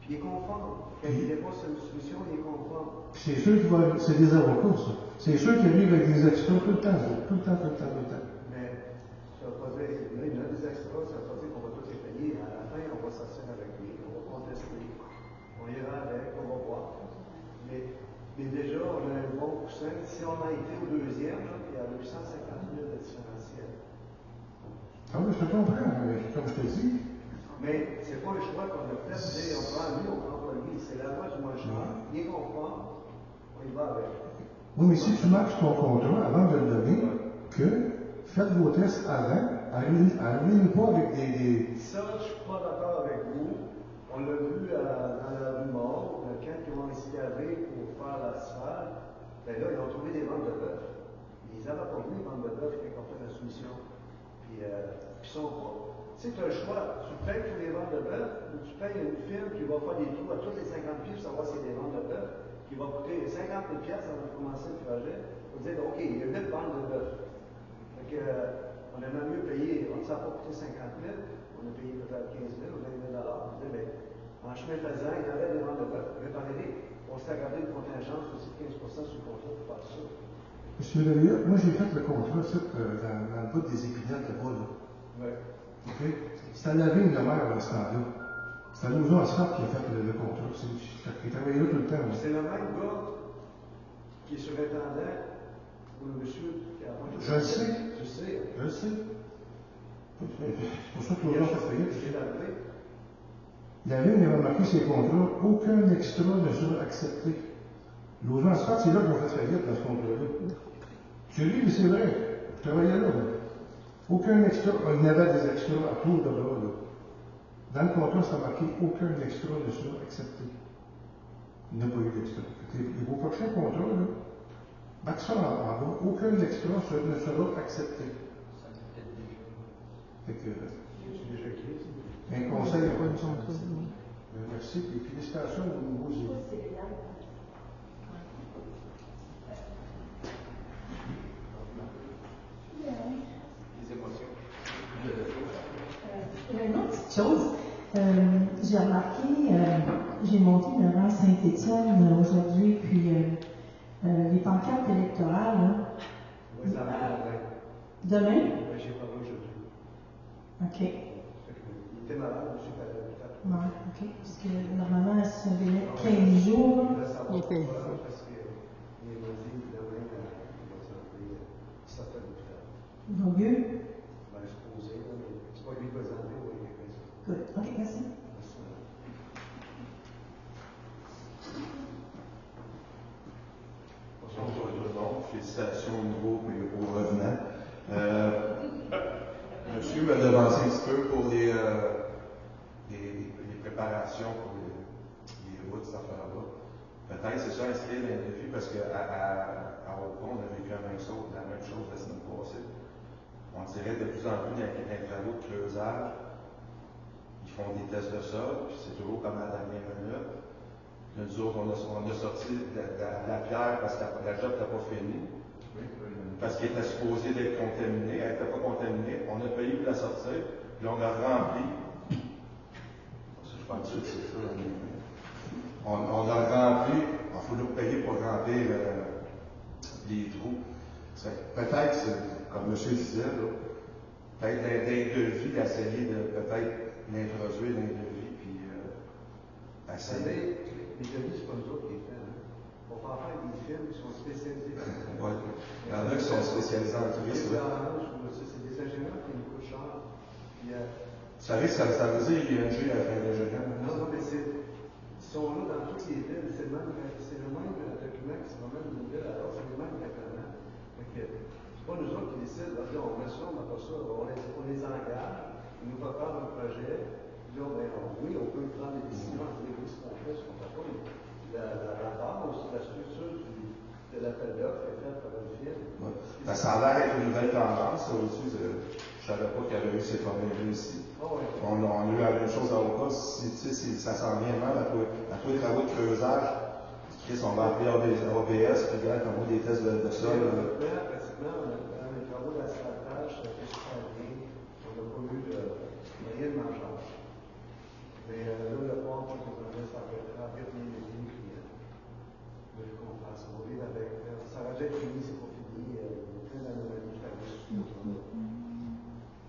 Puis il est conforme. Quand il dépose une solution, il est conforme. C'est sûr qu'il va. C'est des avocats, ça. C'est sûr qu'il arrive avec des extras tout le temps. Mais ça ne veut pas dire. Là, il y a des extras, ça ne veut pas dire qu'on va tous les payer. À la fin, on va s'asseoir avec lui, on va contester. On ira avec, on va voir. Mais déjà, on a un bon coussin. Si on a été au deuxième, là, il y a 850 000 de différentiel. Ah oui, je te comprends, comme je te dis. Mais c'est pas le choix qu'on a fait, c'est on prend lui, on prend pas lui. C'est la loi du moins cher. Il est conforme, on y va avec. Oui, mais si tu marques ton contrat avant de le donner, que faites vos tests avant, arrivez pas avec des. Ça, je suis pas d'accord avec vous. On l'a vu dans la rue Mort, quand ils ont escavé pour faire l'asphalte, ben là, ils ont trouvé des ventes de bœuf. Ils n'avaient pas vu les ventes de bœuf quand on fait la soumission. Puis, ils sont pas. Tu sais, tu as le choix. Tu payes pour les ventes de bœuf ou tu payes une firme qui va faire des trous à tous les 50 pieds pour savoir si c'est des ventes de bœuf, qui va coûter 50 000 avant de commencer le projet. Pour dire, OK, il y a 8 ventes de bœuf. Fait que, on aimerait mieux payer, on ne s'est pas coûté 50 000, on a payé peut-être 15 000 ou 20 000 On dit, mais en chemin faisant, il y avait des ventes de bœuf. Réparez-les. On s'est gardé une contingence aussi de 15 sur le contrat pour faire ça. Monsieur Lelliot, moi j'ai fait le contrat dans le bout des épinettes là-bas. Là. Oui. Okay. C'est à la vigne de mer à ce temps-là. C'est à Lauson Asphalt qui a fait le contrat. Il travaillait là tout le temps. C'est le même gars qui est surintendant ou le monsieur qui a appointé. Je le sais. Tu sais. Je le sais. C'est pour ça que Lauson a fait faillite. La vigne avait marqué ses contrats, aucun extra ne sera accepté. Lauson Asphalt, c'est là qu'on fait faillite dans ce contrat-là. Tu ris, mais c'est vrai. Je travaillais là. Aucun extra, il y avait des extras à tour de bras. Là. Dans le contrat, ça marqué aucun extra ne sera accepté. Il n'y a pas eu d'extra. Vos prochains contrats, là, marque ça en bas, aucun extra ne sera accepté. Fait que, un conseil à pas merci et félicitations aux nouveaux élus. Une autre petite chose, j'ai remarqué, j'ai monté devant Saint-Étienne aujourd'hui, puis les pancartes électorales. Hein, oui, ça va demain? Oui, j'ai pas vu aujourd'hui. OK. Il était malade, je suis pas là. Non, OK. Parce que normalement, ça avait 15 jours. Il était ici. Parce qu'il m'a dit que demain, il va s'enlever certains hôpitaux. Il va mieux? Il va exposer, mais c'est pas lui présenté, oui, il est présent. Good. OK, merci. Bonjour tout le monde. Félicitations au nouveau et aux revenants. Monsieur m'a devancé un petit peu pour les préparations pour les routes, cette affaire-là. Peut-être c'est ça inscrit dans le défi parce qu'à Haut-Pont, on a vécu la même chose la semaine passée. On dirait de plus en plus dans les travaux de creusage, ils font des tests de sol, puis c'est toujours comme à la dernière minute. Nous autres, on a sorti de la pierre parce que la job n'était pas finie. Parce qu'il était supposé d'être contaminé, elle n'était pas contaminée, on a payé pour la sortir, puis on l'a rempli. Je pense que c'est ça. On l'a rempli, il faut nous payer pour remplir les trous. Peut-être, comme M. disait, peut-être d'un devis, d'essayer de peut-être l'introduire dans les devis, puis essayer. Les devis, c'est pas nous autres qui les faisons. On va faire des films qui sont spécialisés dans ça. Oui. Il y en a qui sont spécialisés en tourisme. C'est des ingénieurs qui nous coûtent cher. Puis, ça veut dire qu'il y a un jeu à la fin d'ingénieur. Non, mais ils sont là dans toutes les villes. C'est le même document qui se promène d'une ville à l'autre. C'est le même règlement. C'est pas nous autres qui décident. On met ça, on met pas ça. On les engage. Ils nous préparent un projet. Puis là, oui, on peut prendre des décisions entre les ce qu'on fait, ce qu'on fait pas. La base, la structure de l'appel d'offres est faite par une firme. Ouais. Ça a l'air d'être une nouvelle tendance. Aussi, je ne savais pas qu'il y avait eu ces problèmes-là ici. Oh, ouais. On a eu la même chose à Oka. Ça s'en vient mal à tous les travaux de creusage. Chris, on va appeler ABS, puis regarde, on voit des tests de sol. Pratiquement, dans les travaux d'asphaltage, ça fait super bien. On n'a pas eu rien de majeur. Mais là, le pont, je pense qu'on ça va être rapide, bien clients. Je comprends ça. On vit avec. Ça va déjà être fini, c'est pas fini. Il y a plein d'anomalies qui arrivent.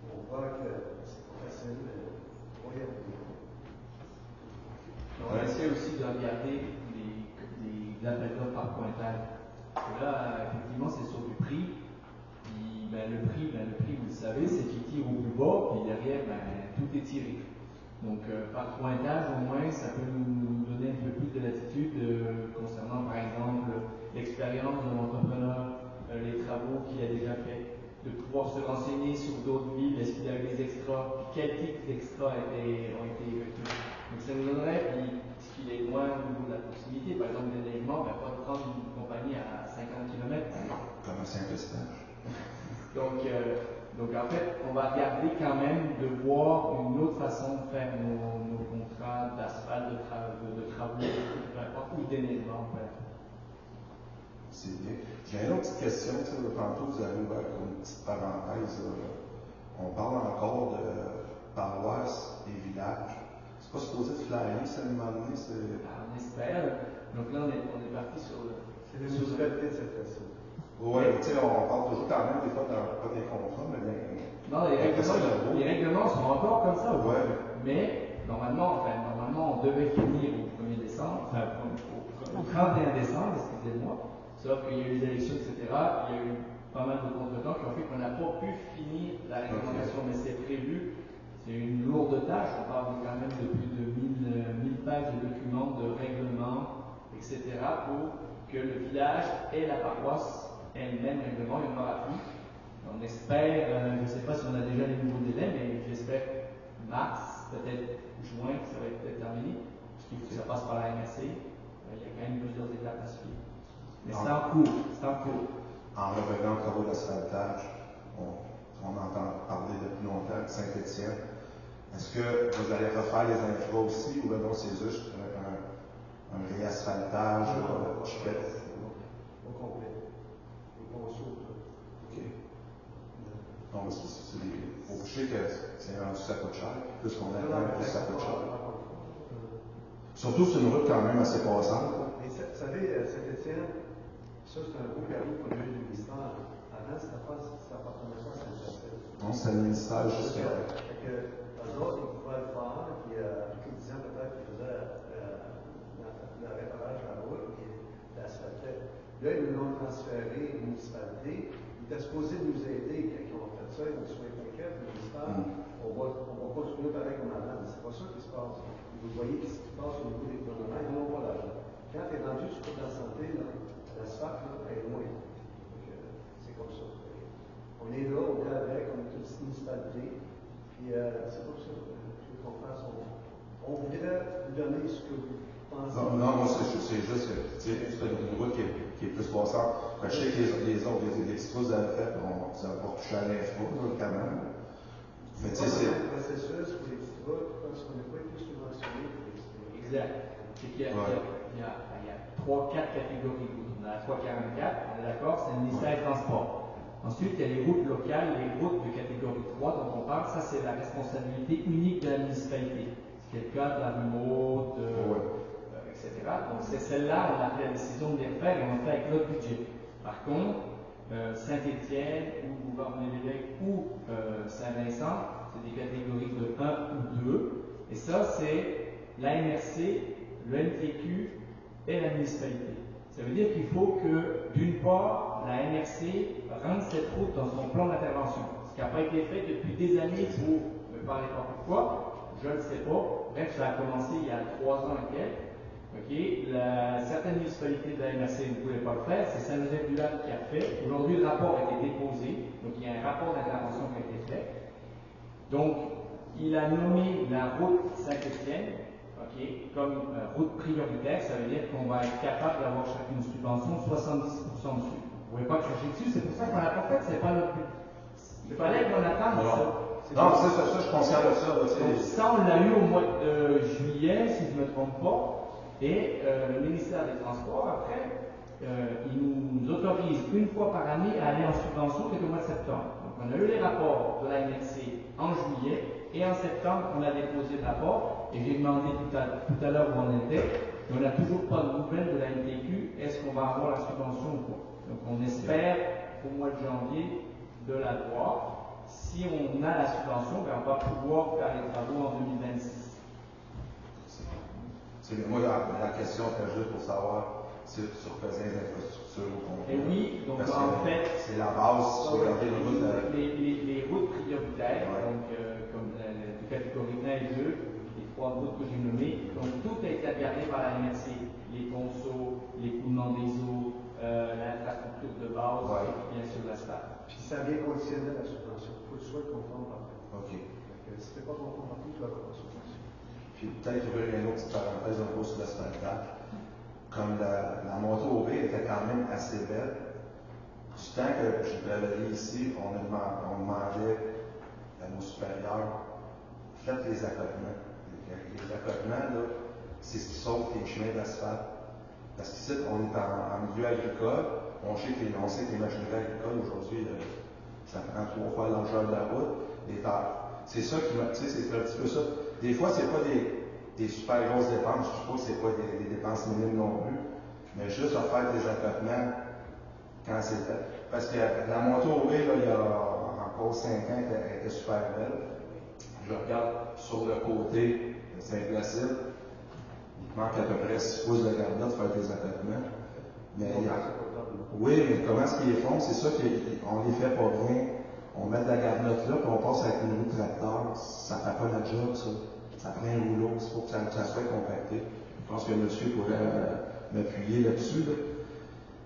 On voit que c'est pas facile, mais on va y arriver. On va essayer aussi de regarder les appels d'offres par pointage. Là, effectivement, c'est sur du prix. Puis, le prix, vous le savez, c'est qu'il tire au plus bas, puis derrière, tout est tiré. Donc, par pointage, au moins, ça peut nous donner un peu plus de latitude concernant, par exemple, l'expérience de l'entrepreneur, les travaux qu'il a déjà fait, de pouvoir se renseigner sur d'autres villes, est-ce qu'il y a eu des extras, puis quel type d'extras ont été effectués. Donc, ça nous donnerait, puis ce qui est moins au niveau de la proximité, par exemple, déneigement, pas de prendre une compagnie à 50 km. Comme un simple stage. Donc, en fait, on va regarder quand même de voir une autre façon de faire nos contrats d'asphalte, de travaux, ou de déneigement. C'est bien. J'ai une autre petite question. Tantôt, vous avez ouvert une petite parenthèse. On parle encore de paroisses et villages. C'est pas supposé de flyer, ça, à un moment donné? On espère. Donc là, on est parti sur le... C'est les municipalités de cette façon. Oui, on parle toujours quand même des fois pas des contrats, mais non, les règlements sont encore comme ça. Ouais. Mais normalement, on devait finir au 1er décembre, au 31 décembre, excusez-moi. Sauf qu'il y a eu les élections, etc. Il y a eu pas mal de contretemps qui ont fait qu'on n'a pas pu finir la réglementation, mais c'est prévu. C'est une lourde tâche. On parle quand même de plus de 1000 pages de documents, de règlements, etc. pour que le village et la paroisse aient le même règlement. Il n'y en aura plus. On espère, je ne sais pas si on a déjà les nouveaux délais, mais j'espère mars, peut-être juin, que ça va être terminé. Parce qu'il faut que ça passe par la MRC. Il y a quand même plusieurs étapes à suivre. Mais c'est en cours. En revenant aux travaux d'asphaltage, on entend parler depuis longtemps de Saint-Étienne. Est-ce que vous allez refaire les infras aussi, ou non, c'est juste un réasphaltage Au complet. Les consoles. OK. Non, mais faut coucher que c'est rendu ça coûte cher. Plus qu'on attend, plus ça coûte cher. Surtout, c'est une route quand même assez passante. Mais vous savez, Saint-Étienne, ça, c'est un beau cadeau pour le ministère. Avant, ça appartenait pas à Saint-Étienne. Non, c'est le ministère jusqu'à. Eux autres, ils pouvaient le faire, puis tous les 10 ans, peut-être, ils faisaient le réparage de la route, puis l'asphaltaient. Là, ils nous l'ont transféré aux municipalités. Ils étaient supposés nous aider quand ils ont fait ça. Ils ont dit, soyez inquiets, le ministère, on va continuer pareil comme avant. Mais c'est pas ça qui se passe. Vous voyez ce qui se passe au niveau des gouvernements, ils n'ont pas l'argent. Quand tu es rendu sur la santé, l'asphalte est loin. C'est comme ça. On est là, on est avec, on est une municipalité. Puis c'est comme ça. Je comprends. On voudrait vous donner ce que vous pensez. Non, moi, c'est juste que c'est une route qui est plus passante. Je sais que les autres, les petits trous que vous avez fait, on n'a pas touché à l'info, quand même. Mais tu sais, c'est. Le processus pour les petites routes, parce qu'on n'a pas été subventionné pour les petites routes. Exact. C'est qu'il y a 3-4 catégories de la 344, on est d'accord, c'est le ministère des Transports. Ensuite, il y a les routes locales, les routes de catégorie 3 dont on parle, ça c'est la responsabilité unique de la municipalité. Ce qui est le cas de la remote, etc. Donc c'est celle-là, on a pris la décision de les refaire et on le fait avec notre budget. Par contre, Saint-Étienne ou Bouvard-les-Évêques ou Saint-Vincent, c'est des catégories de 1 ou 2. Et ça, c'est la MRC, le MTQ et la municipalité. Ça veut dire qu'il faut que, d'une part, la MRC rentre cette route dans son plan d'intervention. Ce qui n'a pas été fait depuis des années pour ne parler pas pourquoi, je ne le sais pas. Bref, ça a commencé il y a 3 ans et quelques. Certaines municipalités de la MRC ne pouvaient pas le faire, c'est Saint-Joseph-du-Lac qui a fait. Aujourd'hui, le rapport a été déposé, donc il y a un rapport d'intervention qui a été fait. Donc, il a nommé la route Saint-Étienne comme route prioritaire. Ça veut dire qu'on va être capable d'avoir chacune une subvention de 70% dessus. Vous ne pouvez pas cracher dessus, c'est pour ça qu'on l'a pas fait, c'est pas notre but. Il fallait qu'on attende ça. Non, c'est ça, je suis conscient de ça. Donc, ça, on l'a eu au mois de juillet, si je ne me trompe pas. Et le ministère des Transports, après, il nous autorise une fois par année à aller en subvention, qui est au mois de septembre. Donc, on a eu les rapports de la MRC en juillet, et en septembre, on a déposé le rapport, et j'ai demandé tout à l'heure où on était, et on n'a toujours pas de nouvelles de la MTQ, est-ce qu'on va avoir la subvention ou pas. Donc, on espère au mois de janvier de l'avoir. Si on a la subvention, ben, on va pouvoir faire les travaux en 2026. Moi, la question était juste pour savoir si tu refaisais les infrastructures au complet. Et oui, donc parce en fait, c'est la base sur laquelle les routes prioritaires, donc comme de catégorie 1 et 2, les 3 routes que j'ai nommées, donc tout a été regardé par la MRC, les ponceaux, l'écoulement des eaux, l'infrastructure de base, et bien sûr l'asphalte. Puis ça vient conditionner la subvention. Il faut que tu sois conforme par contre. OK. Si tu n'es pas conforme partout, tu vas avoir la subvention. Puis peut-être ouvrir une autre petite parenthèse un peu sur l'asphaltage. Comme la montée au B était quand même assez belle, du temps que je travaillais ici, on demandait à nos supérieurs, faites les accotements. Les accotements, là, c'est ce qui sauve les chemins d'asphalte. Parce qu'ici, on est en milieu agricole, on sait que les machineries agricoles aujourd'hui, ça prend 3 fois la largeur de la route, les terres. C'est ça qui m'a. Tu sais, c'est un petit peu ça. Des fois, c'est pas des super grosses dépenses. Je suppose que c'est pas des dépenses minimes non plus. Mais juste à faire des accotements quand c'est fait. Parce que la montée au B, là, il y a encore 5 ans, elle était super belle. Je regarde sur le côté de Saint-Placide. Il manque à peu près 6 pouces de garde de faire des accotements. Mais oui, mais comment est-ce qu'ils les font? C'est ça qu'on les fait pas bien. On met de la garnotte là, puis on passe avec une roue tracteur. Ça ne fait pas la job, ça. Ça prend un rouleau, c'est pour que ça soit compacté. Je pense que le monsieur pourrait m'appuyer là-dessus. Là.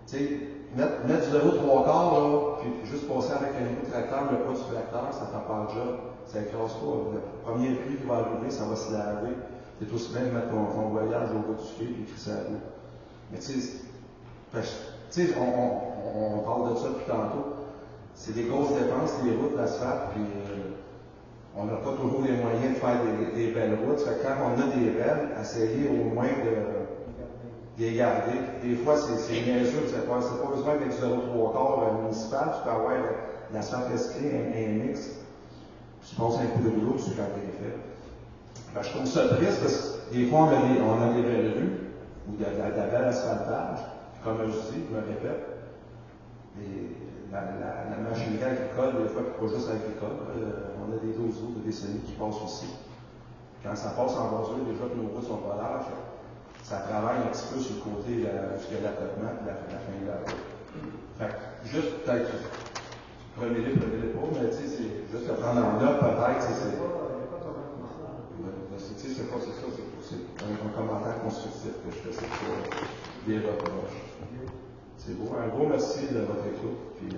Tu sais, mettre du 0,3 quarts, là, puis juste passer avec un roue tracteur, le poids du tracteur, ça ne fait pas le job. Ça écrase pas. Le premier pluie qui va arriver, ça va se laver. C'est aussi bien de mettre ton voyage au bout du pied et crisser à l'eau. Mais tu sais, on parle de ça depuis tantôt. C'est des grosses dépenses, les routes d'asphalte, puis on n'a pas toujours les moyens de faire des belles routes. Fait que quand on a des belles, essayer au moins de les garder. Des fois, c'est bien sûr, c'est pas besoin d'être du 0,3 quarts municipal, tu peux avoir l'asphalte recyclé, un mix, tu passes un coup de rouleau, tu fais des faits. Je trouve ça triste parce que des fois, on a des belles rues, ou de la belle asphaltage, comme je dis, je me répète, la machinerie agricole, des fois, pas juste agricole, on a des oiseaux, des semis qui passent aussi. Quand ça passe en bordure, déjà que nos routes sont pas larges, ça travaille un petit peu sur le côté jusqu'à l'accotement et la fin de la route. Fait que, juste peut-être, prenez-les pas, mais tu sais, c'est juste le prendre en note, peut-être, c'est un commentaire constructif que je fais, c'est pas des reproches. C'est beau. Un gros merci de votre écoute, puis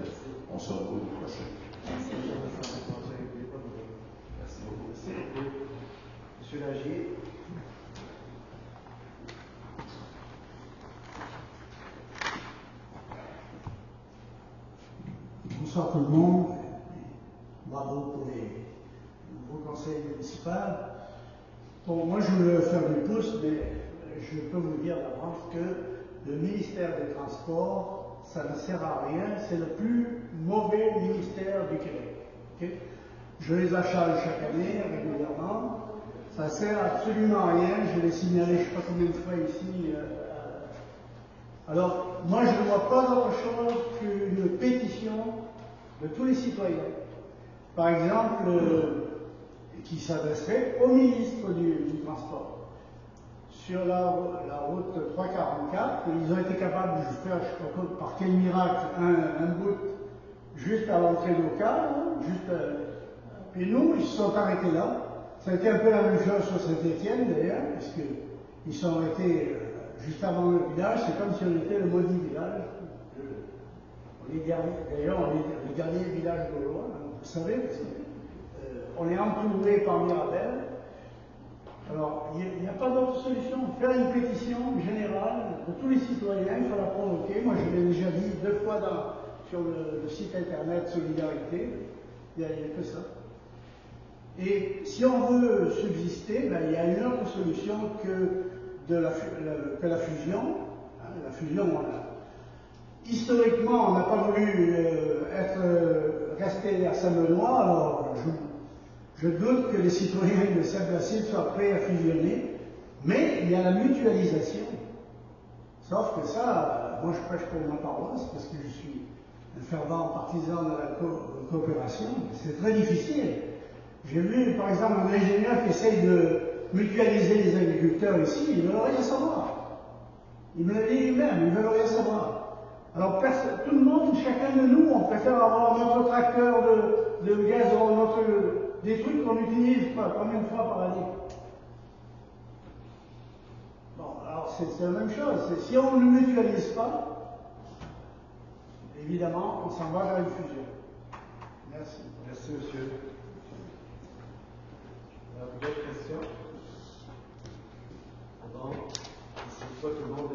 on se retrouve le prochain. Merci beaucoup. Merci beaucoup. Monsieur Lagier. Bonsoir tout le monde. Bravo pour les nouveaux conseils municipaux. Bon, moi je veux faire du pouce, mais je peux vous dire d'avance que le ministère des Transports, ça ne sert à rien, c'est le plus mauvais ministère du Québec. Okay? Je les achète chaque année régulièrement, ça sert absolument à rien, je l'ai signalé je ne sais pas combien de fois ici. Alors, moi je ne vois pas d'autre chose qu'une pétition de tous les citoyens. Par exemple, qui s'adresserait au ministre du Transport. Sur la route 344, ils ont été capables de faire, je ne sais pas par quel miracle, un bout juste à l'entrée locale, puis nous, ils se sont arrêtés là. Ça a été un peu la même chose sur Saint-Étienne d'ailleurs, puisqu'ils sont arrêtés juste avant le village, c'est comme si on était le maudit village. D'ailleurs, on est le dernier village gaulois, vous savez, parce qu'on est entouré par Mirabel. Alors, il n'y a pas d'autre solution. Faire une pétition générale de tous les citoyens, il faut la provoquer. Moi, je l'ai déjà dit 2 fois sur le site internet Solidarité. Il n'y a que ça. Et si on veut subsister, ben, il y a une autre solution que la fusion. Hein, la fusion, historiquement, on n'a pas voulu rester à Saint-Benoît, alors je doute que les citoyens de Saint-Placide soient prêts à fusionner, mais il y a la mutualisation. Sauf que ça, moi je prêche pour ma paroisse parce que je suis un fervent partisan de la coopération. C'est très difficile. J'ai vu par exemple un ingénieur qui essaye de mutualiser les agriculteurs ici, ils ne veulent rien savoir. Il me l'a dit lui-même, ils ne veulent rien savoir. Alors tout le monde, chacun de nous, on préfère avoir notre tracteur de gazon, des trucs qu'on utilise combien de fois par année. Bon, alors c'est la même chose. Si on ne mutualise pas, évidemment, on s'en va vers une fusion. Merci. Merci, monsieur. D'autres questions? Bon, c'est pas tout le monde